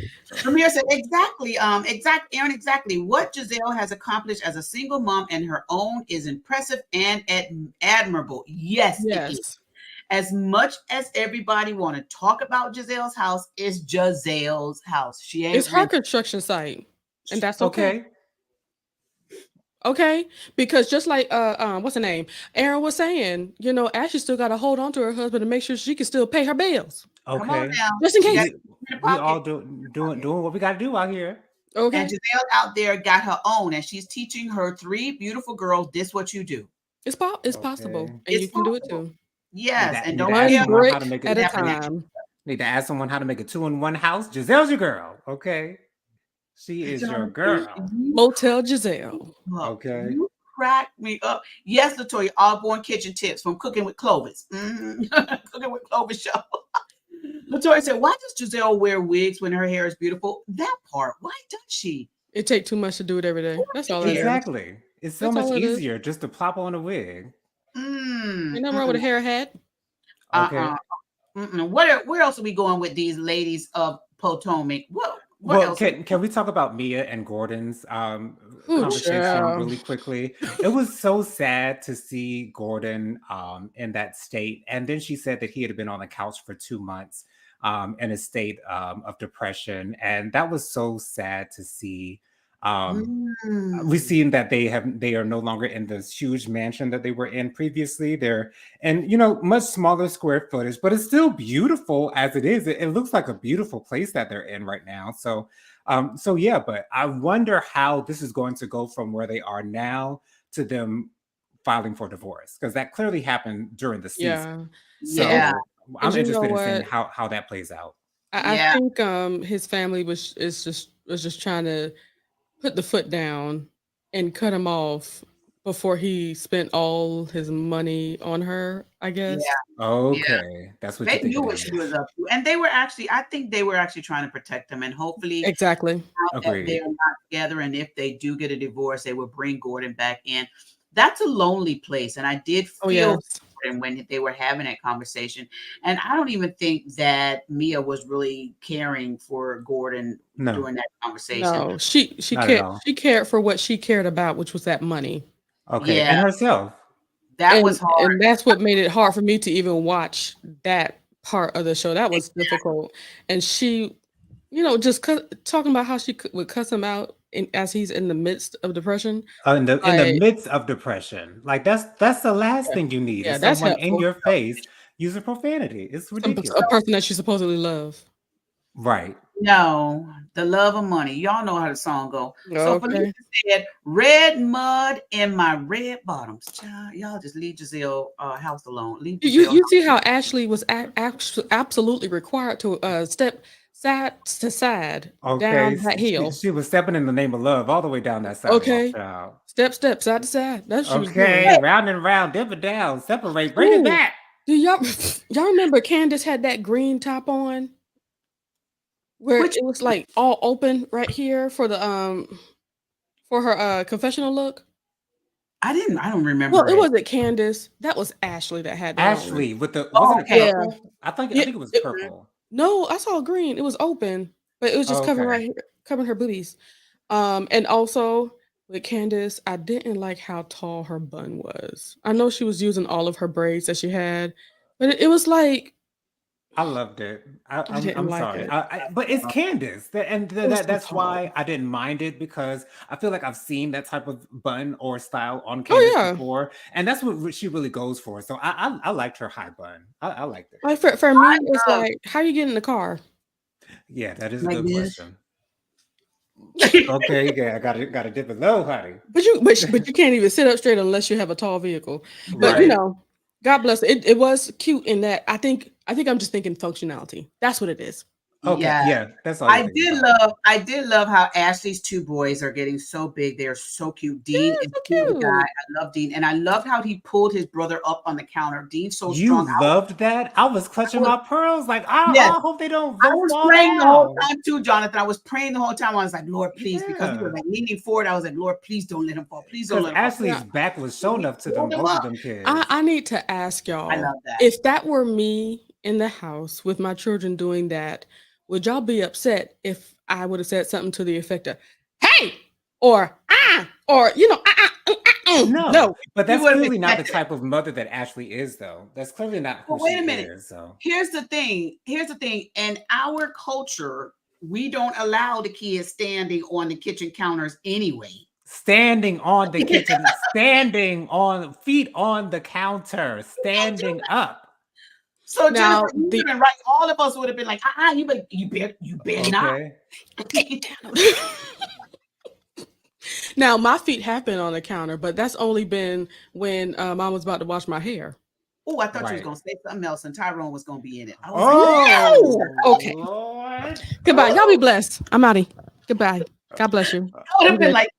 Speaker 3: Amir said, exactly, Aaron, exactly. What Giselle has accomplished as a single mom and her own is impressive and admirable. Yes, it is.
Speaker 5: Yes.
Speaker 3: As much as everybody want to talk about Giselle's house, it's Giselle's house. She ain't
Speaker 5: It's her construction site. And that's okay. Okay. Because just like what's her name? Aaron was saying, Ashley still gotta hold on to her husband to make sure she can still pay her bills.
Speaker 3: Come on
Speaker 4: Okay.
Speaker 3: now.
Speaker 5: Just in
Speaker 3: She
Speaker 5: case.
Speaker 3: got
Speaker 4: We all doing what we gotta do out here.
Speaker 5: Okay.
Speaker 3: And Giselle out there got her own, and she's teaching her three beautiful girls this what you do.
Speaker 5: It's possible.
Speaker 4: Okay.
Speaker 5: And
Speaker 3: It's
Speaker 5: you can do it
Speaker 3: possible.
Speaker 5: too.
Speaker 3: Yes,
Speaker 4: Need
Speaker 3: and
Speaker 4: to
Speaker 3: don't
Speaker 4: ask
Speaker 3: forget
Speaker 4: someone how
Speaker 5: One
Speaker 4: to make
Speaker 5: brick at a
Speaker 4: it.
Speaker 3: definition.
Speaker 5: time.
Speaker 4: Need to ask someone how to make a 2-in-1 house. Giselle's your girl. Okay. She is your girl.
Speaker 5: Motel Giselle.
Speaker 4: Okay.
Speaker 3: You crack me up. Yes, Latoya, all born kitchen tips from Cooking with Clovis. Cooking with Clovis show. Latoya said, why does Giselle wear wigs when her hair is beautiful? That part. Why does she?
Speaker 5: It take too much to do it every day. That's all it is.
Speaker 4: Exactly. It's so
Speaker 5: That's
Speaker 4: much
Speaker 5: all it is.
Speaker 4: easier just to plop on a wig.
Speaker 5: Ain't nothing wrong with a hair hat.
Speaker 4: Okay.
Speaker 3: Where else are we going with these ladies of Potomac? What else?
Speaker 4: Can we talk about Mia and Gordon's conversation
Speaker 5: child.
Speaker 4: really quickly? It was so sad to see Gordon in that state. And then she said that he had been on the couch for 2 months in a state of depression. And that was so sad to see. We've seen that they are no longer in this huge mansion that they were in previously. They're much smaller square footage, but it's still beautiful as it is. It looks like a beautiful place that they're in right now. So yeah, but I wonder how this is going to go from where they are now to them filing for divorce, because that clearly happened during the season.
Speaker 3: Yeah.
Speaker 4: So I'm
Speaker 5: And you
Speaker 4: interested
Speaker 5: know
Speaker 4: in seeing
Speaker 5: what?
Speaker 4: how that plays out.
Speaker 5: I think his family was just trying to put the foot down and cut him off before he spent all his money on her, I guess.
Speaker 4: Okay, that's what
Speaker 3: They
Speaker 4: you think
Speaker 3: knew
Speaker 4: it
Speaker 3: what
Speaker 4: is.
Speaker 3: she was up to. And I think they were actually trying to protect him. And hopefully
Speaker 5: Exactly.
Speaker 3: now that they're not together, and if they do get a divorce, they will bring Gordon back in. That's a lonely place. And I did feel Gordon when they were having that conversation. And I don't even think that Mia was really caring for Gordon during that conversation.
Speaker 5: No, she cared for what she cared about, which was that money.
Speaker 4: Okay, and herself.
Speaker 3: That was hard.
Speaker 5: And that's what made it hard for me to even watch that part of the show. That was difficult. And she, just talking about how she would cuss him out as he's in the midst of depression.
Speaker 4: In the midst of depression. Like that's the last thing you need.
Speaker 5: Yeah,
Speaker 4: is
Speaker 5: that's
Speaker 4: someone
Speaker 5: helpful.
Speaker 4: in your face using profanity. It's ridiculous.
Speaker 5: A person that you supposedly love.
Speaker 4: Right.
Speaker 3: No, the love of money. Y'all know how the song go. So Felicia said, "Red mud in my red bottoms." Child, y'all just leave Giselle house alone. Leave
Speaker 5: You see how Ashley was absolutely required to step side to side down that hill.
Speaker 4: She was stepping in the name of love all the way down that side.
Speaker 5: Okay. Step, side to side. That's what
Speaker 4: round and round, dip it down, separate, bring it back.
Speaker 5: Do y'all remember Candace had that green top on? Where it was like all open right here for the for her confessional look?
Speaker 3: I don't
Speaker 5: Well,
Speaker 3: remember
Speaker 5: it
Speaker 3: it.
Speaker 5: wasn't Candace. That was Ashley that had that on.
Speaker 4: Ashley with the
Speaker 3: Oh,
Speaker 4: wasn't it
Speaker 3: okay.
Speaker 5: Yeah.
Speaker 4: purple? I
Speaker 5: Yeah,
Speaker 4: think it was
Speaker 5: it
Speaker 4: purple.
Speaker 5: no, I saw green. It was open, but it was just covering
Speaker 4: Okay.
Speaker 5: right here, covering her booties. And also with Candace, I didn't like how tall her bun was. I know she was using all of her braids that she had, but it was like
Speaker 4: I loved it.
Speaker 5: I didn't
Speaker 4: I'm
Speaker 5: like
Speaker 4: sorry,
Speaker 5: it.
Speaker 4: but it's Candace,
Speaker 5: It was so
Speaker 4: that's
Speaker 5: tall.
Speaker 4: why I didn't mind it because I feel like I've seen that type of bun or style on
Speaker 5: Oh
Speaker 4: Candace
Speaker 5: yeah.
Speaker 4: before, and that's what she really goes for. So I liked her high bun. I liked it.
Speaker 5: Like for me, it's like how you get in the car?
Speaker 4: Yeah, that is a
Speaker 3: Like
Speaker 4: good
Speaker 3: this.
Speaker 4: question. Okay, yeah, I gotta dip it low, honey.
Speaker 5: But you can't even sit up straight unless you have a tall vehicle. But
Speaker 3: Right.
Speaker 5: God bless it. It was cute in that I think I'm just thinking functionality. That's what it is.
Speaker 4: Okay,
Speaker 3: Yeah.
Speaker 4: yeah, that's all you think about.
Speaker 3: I did love how Ashley's two boys are getting so big. They're so cute.
Speaker 5: Yeah,
Speaker 3: Dean is
Speaker 5: so
Speaker 3: still the guy.
Speaker 5: cute.
Speaker 3: I love Dean. And I loved how he pulled his brother up on the counter. Dean's so
Speaker 4: You
Speaker 3: strong.
Speaker 4: loved that? I was clutching
Speaker 3: was
Speaker 4: my pearls, like
Speaker 3: yes.
Speaker 4: I hope they don't
Speaker 3: I was
Speaker 4: fall
Speaker 3: praying the whole
Speaker 4: down.
Speaker 3: time too, Jonathan. I was praying the whole time. I was like, Lord, please, because he was
Speaker 4: Yeah.
Speaker 3: like leaning forward. I was like, Lord, please don't let him fall. Please don't
Speaker 4: Because
Speaker 3: let him fall.
Speaker 5: Yeah.
Speaker 4: Ashley's back was
Speaker 3: And
Speaker 4: showing
Speaker 3: he
Speaker 4: up to
Speaker 3: pulled
Speaker 4: them,
Speaker 3: him
Speaker 4: both of
Speaker 3: up.
Speaker 4: them kids.
Speaker 5: I need to ask
Speaker 3: I
Speaker 5: y'all
Speaker 3: love that.
Speaker 5: if that were me in the house with my children doing that, would y'all be upset if I would have said something to the effect of "Hey" or "Ah" or
Speaker 4: No,
Speaker 5: no?
Speaker 4: but
Speaker 3: You
Speaker 4: that's
Speaker 3: would have
Speaker 4: clearly not the
Speaker 3: expected it.
Speaker 4: type of mother that Ashley is, though. That's clearly not who
Speaker 3: But
Speaker 4: she
Speaker 3: wait a minute.
Speaker 4: is. So
Speaker 3: Here's the thing. Here's the thing. In our culture, we don't allow the kids standing on the kitchen counters anyway.
Speaker 4: standing on the kitchen, standing on feet on the counter,
Speaker 3: You can't do
Speaker 4: standing
Speaker 3: that.
Speaker 4: up.
Speaker 3: So Jennifer,
Speaker 5: Now
Speaker 3: you would have
Speaker 5: the
Speaker 3: been right. All of us would have been like, you better not.
Speaker 4: Okay.
Speaker 5: now my feet have been on the counter, but that's only been when Mom was about to wash my hair.
Speaker 3: Oh, I thought you was
Speaker 4: Right.
Speaker 3: gonna say something else, and Tyrone was gonna be in it. I was like, no.
Speaker 4: Oh,
Speaker 5: Okay.
Speaker 4: Lord.
Speaker 5: Goodbye. Y'all be
Speaker 4: Oh.
Speaker 5: blessed. I'm outie. Goodbye. God bless you.
Speaker 3: I would
Speaker 5: I'm
Speaker 3: have been
Speaker 5: good.
Speaker 3: like,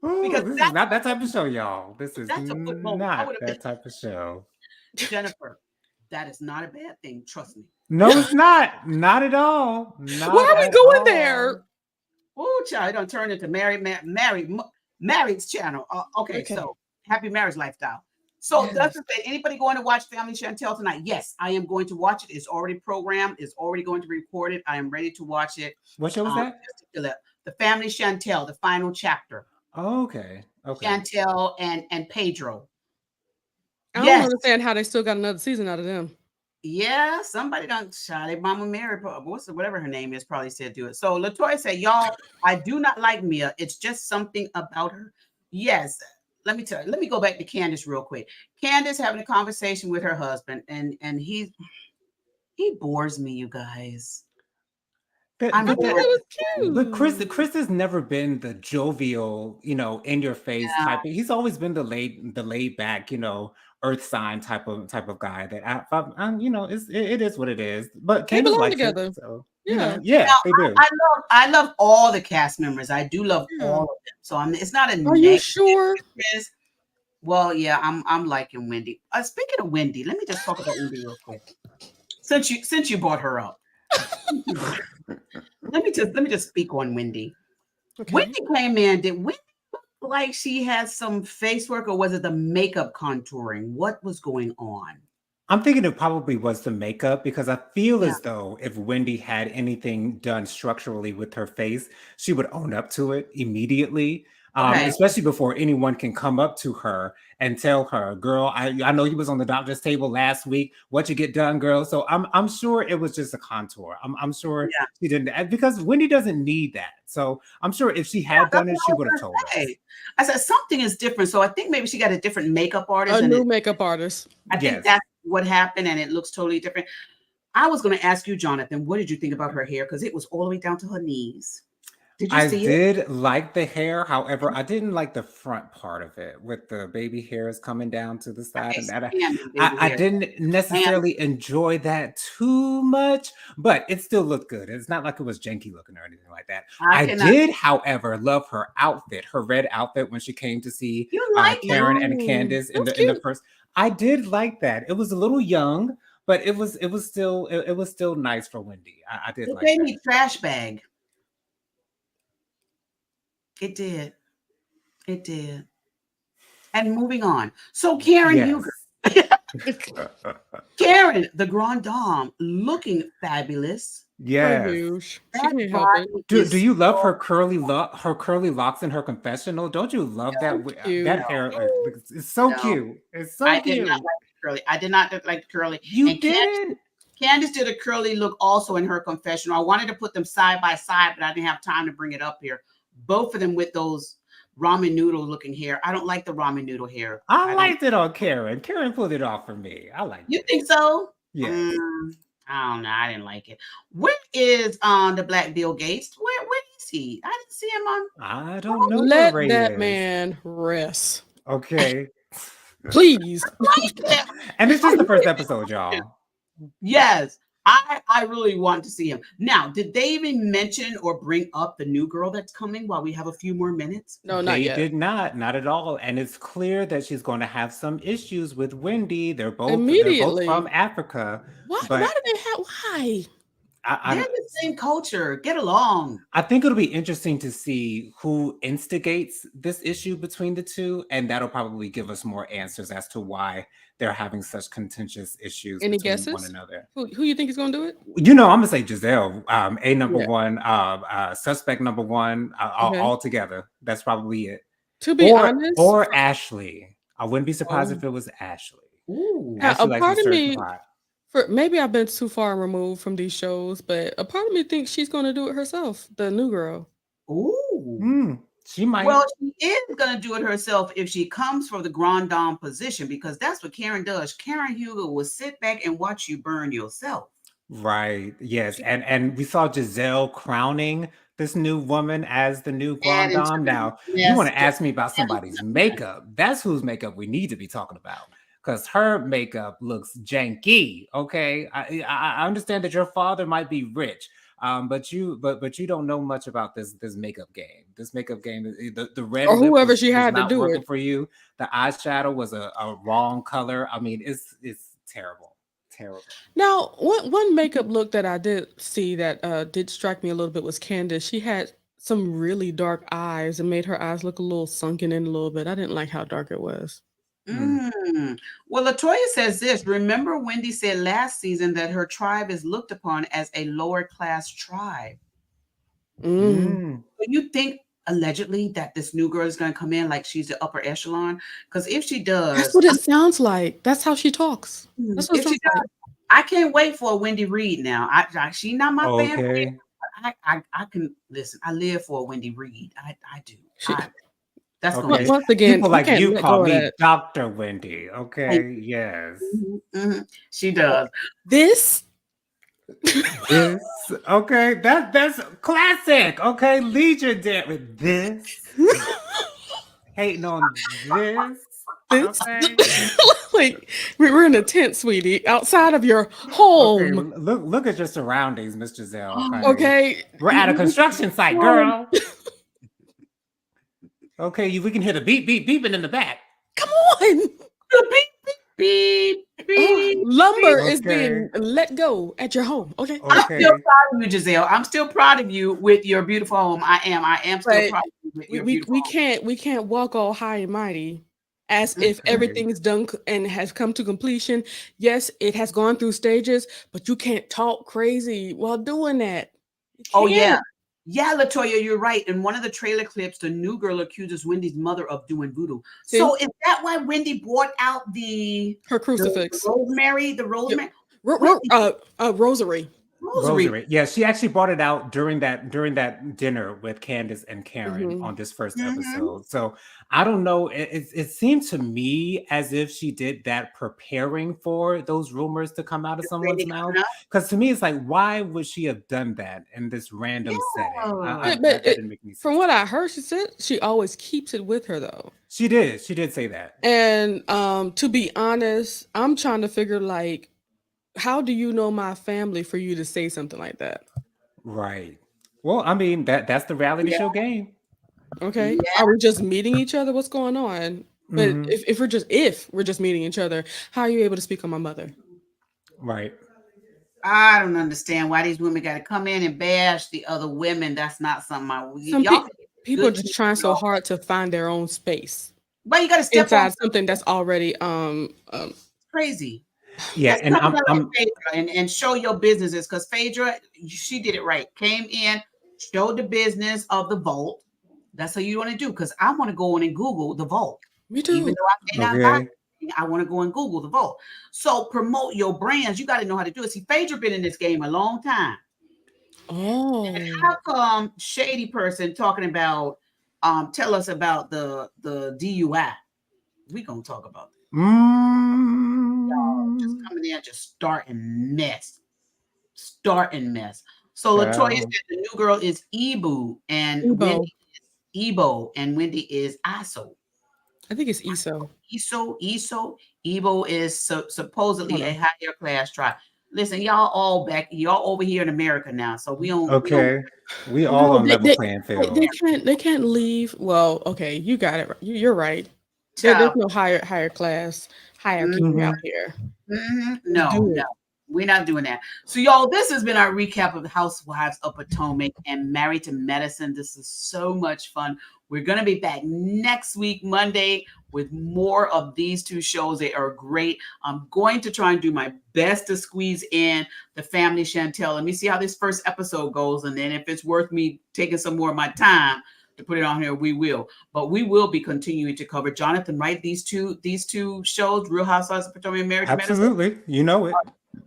Speaker 4: Ooh,
Speaker 3: because
Speaker 4: this is
Speaker 3: that's
Speaker 4: not that type of show, y'all. This is
Speaker 3: a good moment. I would
Speaker 4: not
Speaker 3: have been
Speaker 4: that type of show.
Speaker 3: Jennifer. That is not a bad thing. Trust me.
Speaker 4: No, it's not. Not at all.
Speaker 5: Why
Speaker 4: Not
Speaker 5: are we
Speaker 4: at
Speaker 5: going there?
Speaker 4: all.
Speaker 3: Oh, child, it don't turn into married's channel. Okay,
Speaker 5: Okay.
Speaker 3: so happy marriage lifestyle. So
Speaker 5: Yes.
Speaker 3: Dustin said, anybody going to watch Family Chantel tonight? Yes, I am going to watch it. It's already programmed. It's already going to be recorded. I am ready to watch it.
Speaker 4: What show was that?
Speaker 3: The Family Chantel, the final chapter.
Speaker 4: Oh, okay. Okay.
Speaker 3: Chantel and Pedro.
Speaker 5: I don't
Speaker 3: Yes.
Speaker 5: understand how they still got another season out of them.
Speaker 3: Yeah, somebody done shot it. Mama Mary, whatever her name is, probably said do it. So Latoya said, y'all, I do not like Mia. It's just something about her. Yes. Let me tell you. Let me go back to Candace real quick. Candace having a conversation with her husband, and he bores me, you guys.
Speaker 4: But,
Speaker 3: I'm
Speaker 5: I
Speaker 4: but,
Speaker 5: thought
Speaker 3: bored.
Speaker 5: it was
Speaker 4: but
Speaker 5: cute.
Speaker 4: Chris has never been the jovial, in your face
Speaker 3: Yeah.
Speaker 4: type. He's always been the laid back, earth sign type of guy that it is what it is. But
Speaker 5: They
Speaker 4: Candace
Speaker 5: belong
Speaker 4: likes it,
Speaker 5: together.
Speaker 4: so
Speaker 5: Yeah.
Speaker 4: yeah, they do.
Speaker 3: I love all the cast members. I do love
Speaker 5: Yeah.
Speaker 3: all of them. So it's not a
Speaker 5: Are you
Speaker 3: negative.
Speaker 5: sure?
Speaker 3: Chris. Well, yeah, I'm liking Wendy. Speaking of Wendy, let me just talk about Wendy real quick. Since you brought her up, let me just speak on Wendy.
Speaker 5: Okay.
Speaker 3: Wendy came in. Did Wendy look like she had some face work, or was it the makeup contouring? What was going on?
Speaker 4: I'm thinking it probably was the makeup because I feel
Speaker 3: Yeah.
Speaker 4: as though if Wendy had anything done structurally with her face, she would own up to it immediately.
Speaker 3: Okay.
Speaker 4: Especially before anyone can come up to her and tell her, "Girl, I know you was on the doctor's table last week. What you get done, girl?" So I'm sure it was just a contour. I'm sure
Speaker 3: Yeah.
Speaker 4: she didn't because Wendy doesn't need that. So I'm sure if she had done it, she would have told us.
Speaker 3: I said something is different. So I think maybe she got a different makeup artist.
Speaker 5: A new makeup artist.
Speaker 3: I think
Speaker 4: Yes.
Speaker 3: that's what happened, and it looks totally different. I was going to ask you, Jonathan, what did you think about her hair? Because it was all the way down to her knees. Did you
Speaker 4: I
Speaker 3: see it?
Speaker 4: did like the hair, however, I didn't like the front part of it with the baby hairs coming down to the side,
Speaker 3: Okay,
Speaker 4: and that
Speaker 3: stand, baby
Speaker 4: I
Speaker 3: hair.
Speaker 4: didn't necessarily enjoy that too much, but it still looked good. It's not like it was janky looking or anything like that. I
Speaker 3: cannot-
Speaker 4: did, however, love her outfit, her red outfit when she came to see
Speaker 3: You like
Speaker 4: Karen
Speaker 3: it?
Speaker 4: and Candace in
Speaker 5: That's
Speaker 4: the
Speaker 5: cute.
Speaker 4: first. I did like that. It was a little young, but it was still nice for Wendy. I did
Speaker 3: It
Speaker 4: like
Speaker 3: gave
Speaker 4: that.
Speaker 3: me trash bag. It did. It did. And moving on. So Karen Huger.
Speaker 4: Yes.
Speaker 3: Karen, the Grand Dame, looking fabulous.
Speaker 5: Her
Speaker 4: Yes.
Speaker 5: huge. She
Speaker 3: That
Speaker 5: can't help it.
Speaker 3: body
Speaker 4: Do
Speaker 3: is
Speaker 4: you love
Speaker 3: so
Speaker 4: her curly locks in her confessional? Don't you love that
Speaker 5: Cute.
Speaker 4: that
Speaker 3: no,
Speaker 4: hair? It's so
Speaker 3: no.
Speaker 4: cute. It's so
Speaker 3: I did not
Speaker 4: cute.
Speaker 3: like the curly. I did not like the curly.
Speaker 4: You
Speaker 3: And
Speaker 4: didn't?
Speaker 3: Candace did a curly look also in her confessional. I wanted to put them side by side, but I didn't have time to bring it up here. Both of them with those ramen noodle looking hair. I don't like the ramen noodle hair.
Speaker 4: I
Speaker 3: I don't.
Speaker 4: liked it on Karen. Karen pulled it off for me. I liked
Speaker 3: You
Speaker 4: it.
Speaker 3: think so?
Speaker 4: Yes.
Speaker 3: I don't know. I didn't like it. Where is the Black Bill Gates? Where is he? I didn't see him on.
Speaker 4: I don't know where
Speaker 5: Let
Speaker 4: Ray
Speaker 5: that
Speaker 4: is.
Speaker 5: man rest.
Speaker 4: Okay.
Speaker 5: Please.
Speaker 4: And it's just the first episode, y'all.
Speaker 3: Yes, I really want to see him. Now, did they even mention or bring up the new girl that's coming while we have a few more minutes?
Speaker 5: No, not
Speaker 4: They
Speaker 5: yet.
Speaker 4: did not at all. And it's clear that she's going to have some issues with Wendy. They're both
Speaker 5: Immediately.
Speaker 4: from Africa.
Speaker 5: Why
Speaker 4: But
Speaker 5: do they have why?
Speaker 3: They're the same culture. Get along.
Speaker 4: I think it'll be interesting to see who instigates this issue between the two, and that'll probably give us more answers as to why they're having such contentious issues
Speaker 5: Any
Speaker 4: between one
Speaker 5: guesses?
Speaker 4: another.
Speaker 5: Who you think is gonna do it?
Speaker 4: You know, I'm gonna say Giselle, a number
Speaker 5: Yeah.
Speaker 4: one, suspect number one,
Speaker 5: Okay.
Speaker 4: all together. That's probably it.
Speaker 5: To be honest,
Speaker 4: Or Ashley. I wouldn't be surprised
Speaker 5: Oh.
Speaker 4: if it was Ashley.
Speaker 3: Ooh.
Speaker 5: Now,
Speaker 4: Ashley
Speaker 5: a
Speaker 4: likes
Speaker 5: part
Speaker 4: to
Speaker 5: of
Speaker 4: stir
Speaker 5: me-
Speaker 4: the pot.
Speaker 5: maybe I've been too far removed from these shows, but a part of me thinks she's gonna do it herself, the new girl.
Speaker 3: Ooh.
Speaker 4: She might.
Speaker 3: Well, she is going to do it herself if she comes for the Grand Dame position, because that's what Karen does. Karen Hugo will sit back and watch you burn yourself.
Speaker 4: Right. Yes. And we saw Giselle crowning this new woman as the new Grand
Speaker 3: Add into
Speaker 4: Dame.
Speaker 3: the
Speaker 4: Now, you
Speaker 3: mess.
Speaker 4: want to ask me about somebody's makeup. That's whose makeup we need to be talking about. Because her makeup looks janky. Okay. I understand that your father might be rich. But you don't know much about this makeup game. This makeup game, the red
Speaker 5: Or
Speaker 4: lip
Speaker 5: whoever
Speaker 4: was
Speaker 5: she had to
Speaker 4: not
Speaker 5: do
Speaker 4: working
Speaker 5: it.
Speaker 4: for you. The eyeshadow was a wrong color. I mean, it's terrible. Terrible.
Speaker 5: Now, one makeup look that I did see that did strike me a little bit was Candace. She had some really dark eyes and made her eyes look a little sunken in a little bit. I didn't like how dark it was.
Speaker 3: Well, Latoya says this. Remember, Wendy said last season that her tribe is looked upon as a lower class tribe.
Speaker 5: Mm.
Speaker 3: So you think allegedly that this new girl is going to come in like she's the upper echelon? Because if she does,
Speaker 5: That's what it sounds like. That's how she talks. That's what it
Speaker 3: if she
Speaker 5: sounds like.
Speaker 3: does, I can't wait for a Wendy Reed now. She's not my fan.
Speaker 4: Okay.
Speaker 3: I can listen. I live for a Wendy Reed. I do.
Speaker 5: She-
Speaker 3: That's going
Speaker 4: Okay.
Speaker 3: to
Speaker 5: Once again,
Speaker 4: People
Speaker 5: you
Speaker 4: like
Speaker 5: can't
Speaker 4: you
Speaker 5: let
Speaker 4: call
Speaker 5: go of
Speaker 4: me
Speaker 5: that.
Speaker 4: Dr. Wendy. Okay. Yes.
Speaker 3: She does.
Speaker 5: This
Speaker 4: This. Okay. That's classic. Okay. Legendary. This. Hating on this. Okay.
Speaker 5: like we're in a tent, sweetie, outside of your
Speaker 4: Okay,
Speaker 5: home.
Speaker 4: look at your surroundings, Miss Giselle.
Speaker 5: Okay.
Speaker 4: We're at a construction site, girl. Okay, we can hear the beep, beeping in the back.
Speaker 5: Come on.
Speaker 3: Beep, beep.
Speaker 5: Lumber is
Speaker 4: Okay.
Speaker 5: being let go at your home. Okay.
Speaker 3: I'm
Speaker 4: Okay.
Speaker 3: still proud of you, Giselle. I'm still proud of you with your beautiful home. I am still
Speaker 5: But
Speaker 3: proud of you with your
Speaker 5: We
Speaker 3: beautiful home.
Speaker 5: we can't walk all high and mighty as if
Speaker 4: Okay.
Speaker 5: everything is done and has come to completion. Yes, it has gone through stages, but you can't talk crazy while doing that. You
Speaker 3: Oh,
Speaker 5: can't.
Speaker 3: yeah. Yeah, Latoya, you're right. In one of the trailer clips, the new girl accuses Wendy's mother of doing voodoo.
Speaker 5: See?
Speaker 3: So is that why Wendy brought out the
Speaker 5: Her crucifix.
Speaker 3: rosemary? Rosary.
Speaker 5: Rosary.
Speaker 4: Rosary. Yeah, she actually brought it out during that dinner with Candace and Karen
Speaker 5: Mhm.
Speaker 4: on this first
Speaker 3: Mhm.
Speaker 4: episode. So I don't know. It seemed to me as if she did that preparing for those rumors to come out of someone's
Speaker 3: Wendy
Speaker 4: mouth.
Speaker 3: coming up.
Speaker 4: Because to me, it's like, why would she have done that in this random setting?
Speaker 3: Yeah.
Speaker 4: That didn't make any sense.
Speaker 5: From what I heard, she said she always keeps it with her though.
Speaker 4: She did say that.
Speaker 5: And to be honest, I'm trying to figure like, how do you know my family for you to say something like that?
Speaker 4: Right. Well, I mean that's the reality show game.
Speaker 5: Okay.
Speaker 3: Yeah.
Speaker 5: Are we just meeting each other? What's going on? But
Speaker 4: Mhm.
Speaker 5: if we're just meeting each other, how are you able to speak on my mother?
Speaker 4: Right.
Speaker 3: I don't understand why these women got to come in and bash the other women. That's not something
Speaker 5: Some
Speaker 3: y'all.
Speaker 5: People are
Speaker 3: Good
Speaker 5: just
Speaker 3: TV,
Speaker 5: trying so
Speaker 3: y'all.
Speaker 5: hard to find their own space
Speaker 3: But you got to step on
Speaker 5: inside something that's already
Speaker 3: crazy.
Speaker 4: Yeah,
Speaker 3: Let's
Speaker 4: and
Speaker 3: talk about like
Speaker 4: I'm
Speaker 3: Phaedra and show your businesses because Phaedra, she did it right. Came in, showed the business of the vault. That's how you want to do because I want to go in and Google the vault.
Speaker 5: me
Speaker 3: Even
Speaker 5: too.
Speaker 3: though I may not buy
Speaker 4: okay.
Speaker 3: anything, I want to go and Google the vault. So promote your brands. You got to know how to do it. See, Phaedra been in this game a long time.
Speaker 5: Oh,
Speaker 3: How come shady person talking about tell us about the DUI? We gonna talk about that. Y'all just
Speaker 4: Mm,
Speaker 3: coming in, just starting mess. Starting mess. So Latoya
Speaker 4: child.
Speaker 3: said the new girl is Ebu and
Speaker 5: Ebo.
Speaker 3: Wendy is Ebo and Wendy is Iso.
Speaker 5: I think it's ESO.
Speaker 3: Iso. Ebo is supposedly
Speaker 5: Hold
Speaker 3: a
Speaker 5: on.
Speaker 3: higher class tribe. Listen, y'all all back, y'all over here in America now. So we don't
Speaker 4: Okay. We all
Speaker 5: No,
Speaker 4: on level playing field.
Speaker 5: they can't leave. Well, okay, you got it. You're right. There's
Speaker 3: tell.
Speaker 5: no higher class hierarchy
Speaker 3: Mhm.
Speaker 5: out
Speaker 4: Hmm.
Speaker 5: here. Just
Speaker 3: No,
Speaker 5: do
Speaker 3: no,
Speaker 5: it.
Speaker 3: we're not doing that. So, y'all, this has been our recap of the Housewives of Potomac and Married to Medicine. This is so much fun. We're going to be back next week, Monday, with more of these two shows. They are great. I'm going to try and do my best to squeeze in the Family Chantel. Let me see how this first episode goes. And then if it's worth me taking some more of my time to put it on here, we will. But we will be continuing to cover Jonathan, right? These two shows, Real Housewives of Potomac and Marriage to Medicine.
Speaker 4: Absolutely. You know it.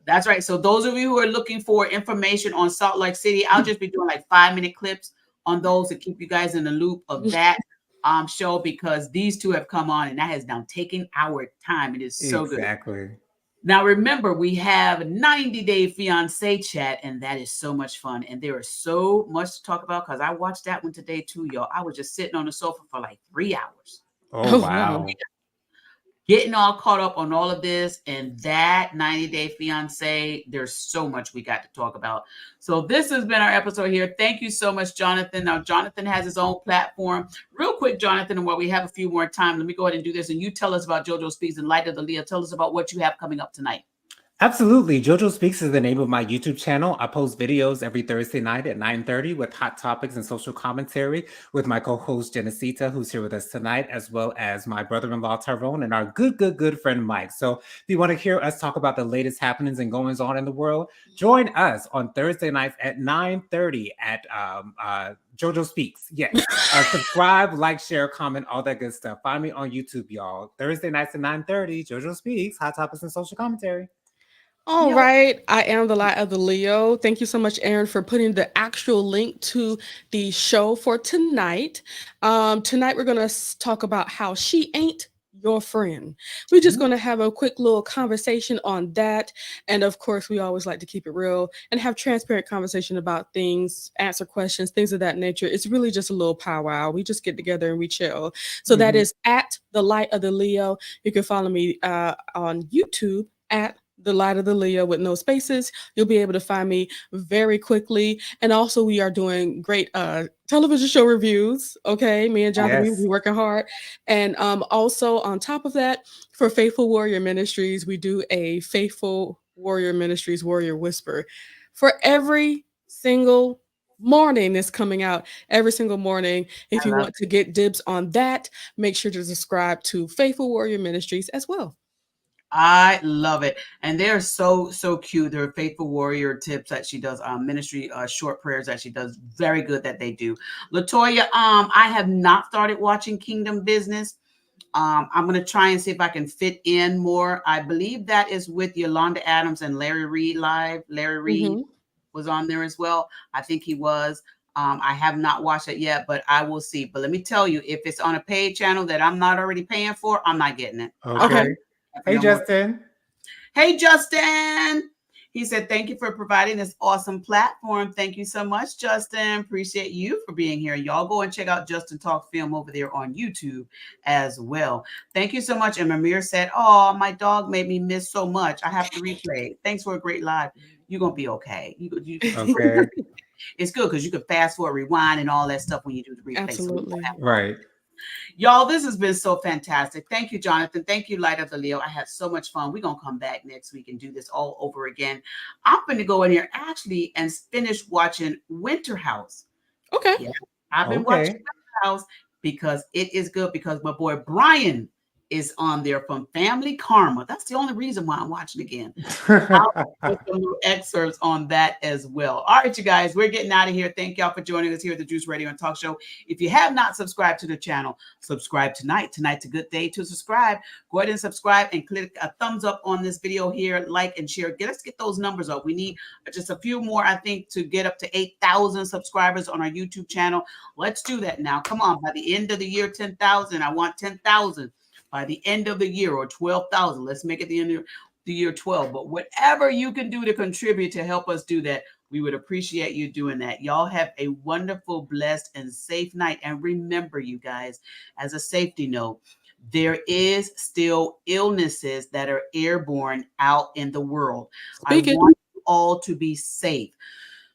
Speaker 3: That's right. So those of you who are looking for information on Salt Lake City, I'll just be doing like 5-minute clips on those to keep you guys in the loop of that show because these two have come on and that has now taken our time. It is so good.
Speaker 4: Exactly.
Speaker 3: Now, remember, we have 90-Day Fiance chat, and that is so much fun. And there is so much to talk about because I watched that one today too, y'all. I was just sitting on the sofa for like 3 hours,
Speaker 4: Oh,
Speaker 5: Oh wow.
Speaker 4: wow.
Speaker 3: getting all caught up on all of this. And that 90-Day Fiance, there's so much we got to talk about. So this has been our episode here. Thank you so much, Jonathan. Now, Jonathan has his own platform. Real quick, Jonathan, and while we have a few more time, let me go ahead and do this. And you tell us about JoJo Speaks in Light of the Leah. Tell us about what you have coming up tonight.
Speaker 4: Absolutely. JoJo Speaks is the name of my YouTube channel. I post videos every Thursday night at 9:30 with hot topics and social commentary with my co-host Genesita, who's here with us tonight, as well as my brother-in-law Tyrone and our good friend Mike. So if you want to hear us talk about the latest happenings and goings on in the world, join us on Thursday nights at 9:30 at JoJo Speaks. Yes. Subscribe, like, share, comment, all that good stuff. Find me on YouTube, y'all. Thursday nights at 9:30, JoJo Speaks, hot topics and social commentary.
Speaker 5: All
Speaker 3: Yo,
Speaker 5: right. I am the light of the Leo. Thank you so much, Aaron, for putting the actual link to the show for tonight. Tonight, we're going to talk about how she ain't your friend. We're just going to have a quick little conversation on that. And of course, we always like to keep it real and have transparent conversation about things, answer questions, things of that nature. It's really just a little powwow. We just get together and we chill. So that is at the light of the Leo. You can follow me on YouTube at the light of the Leo with no spaces. You'll be able to find me very quickly. And also we are doing great television show reviews. Okay. Me and Jonathan, we will
Speaker 4: Yes.
Speaker 5: be working hard. And also on top of that, for Faithful Warrior Ministries, we do a Faithful Warrior Ministries Warrior Whisper for every single morning is coming out every single morning. If you want to get dibs on that, make sure to subscribe to Faithful Warrior Ministries as well.
Speaker 3: I love it. And they're so cute. They're faithful warrior tips that she does, ministry, short prayers that she does. Very good that they do. Latoya, I have not started watching Kingdom Business. I'm going to try and see if I can fit in more. I believe that is with Yolanda Adams and Larry Reed live. Larry Reed was on there as well. I think he was. I have not watched it yet, but I will see. But let me tell you, if it's on a paid channel that I'm not already paying for, I'm not getting it.
Speaker 4: Okay. Hey,
Speaker 3: No more.
Speaker 4: Justin.
Speaker 3: Hey, Justin. He said, thank you for providing this awesome platform. Thank you so much, Justin. Appreciate you for being here. Y'all go and check out Justin Talk Film over there on YouTube as well. Thank you so much. And Mamir said, oh, my dog made me miss so much. I have to replay. Thanks for a great live. You're going to be okay.
Speaker 4: Okay.
Speaker 3: It's good because you can fast forward, rewind, and all that stuff when you do the replay.
Speaker 5: Absolutely.
Speaker 3: So
Speaker 4: right.
Speaker 3: Y'all, this has been so fantastic. Thank you, Jonathan. Thank you, Light of the Leo. I had so much fun. We're going to come back next week and do this all over again. I'm going to go in here actually and finish watching Winter House.
Speaker 5: Okay.
Speaker 3: Yeah, I've been watching Winter house because it is good, because my boy Brian is on there from Family Karma. That's the only reason why I'm watching again. I'll put some little excerpts on that as well. All right, you guys, we're getting out of here. Thank y'all for joining us here at the Juice Radio and Talk Show. If you have not subscribed to the channel, subscribe tonight. Tonight's a good day to subscribe. Go ahead and subscribe and click a thumbs up on this video here, like and share. Let's get those numbers up. We need just a few more, I think, to get up to 8,000 subscribers on our YouTube channel. Let's do that now. Come on, by the end of the year, 10,000. I want 10,000. By the end of the year, or 12,000. Let's make it the end of the year 12. But whatever you can do to contribute to help us do that, we would appreciate you doing that. Y'all have a wonderful, blessed, and safe night. And remember, you guys, as a safety note, there is still illnesses that are airborne out in the world.
Speaker 5: Speaking.
Speaker 3: I want you all to be safe.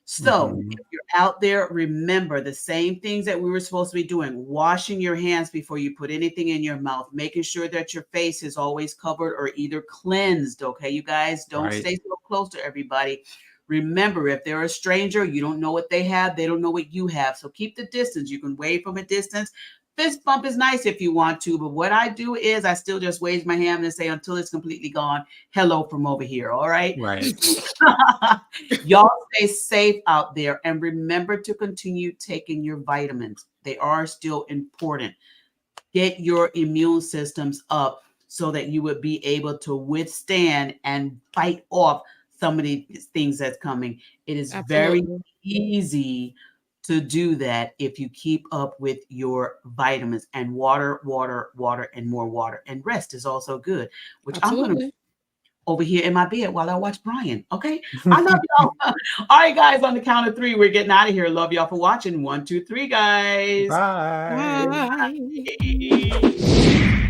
Speaker 3: So if you're out there, remember the same things that we were supposed to be doing: washing your hands before you put anything in your mouth, making sure that your face is always covered or either cleansed. Okay, you guys, don't stay so close to everybody. Remember, if they're a stranger, you don't know what they have. They don't know what you have. So keep the distance. You can wave from a distance. Fist bump is nice if you want to, but what I do is I still just wave my hand and say, until it's completely gone, hello from over here. All right.
Speaker 4: Right.
Speaker 3: Y'all stay safe out there, and remember to continue taking your vitamins. They are still important. Get your immune systems up so that you would be able to withstand and fight off some of these things that's coming. It is very easy to do that if you keep up with your vitamins, and water, and more water. And rest is also good, which I'm going to over here in my bed while I watch Brian. Okay. I love y'all. All right, guys, on the count of 3, we're getting out of here. Love y'all for watching. 1, 2, 3, guys.
Speaker 4: Bye.
Speaker 3: Bye.